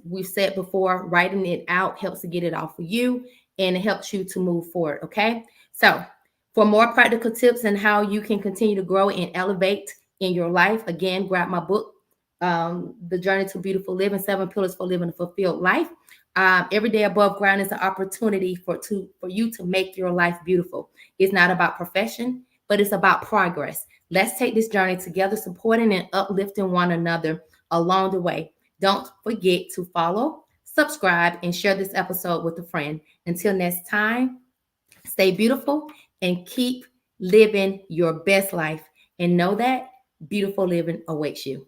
we've said before, writing it out helps to get it off for you and it helps you to move forward. Okay. So for more practical tips and how you can continue to grow and elevate in your life, again, grab my book, The Journey to Beautiful Living, 7 Pillars for Living a Fulfilled Life. Every day above ground is an opportunity for you to make your life beautiful. It's not about perfection, but it's about progress. Let's take this journey together, supporting and uplifting one another along the way. Don't forget to follow, subscribe, and share this episode with a friend. Until next time, stay beautiful and keep living your best life. And know that beautiful living awaits you.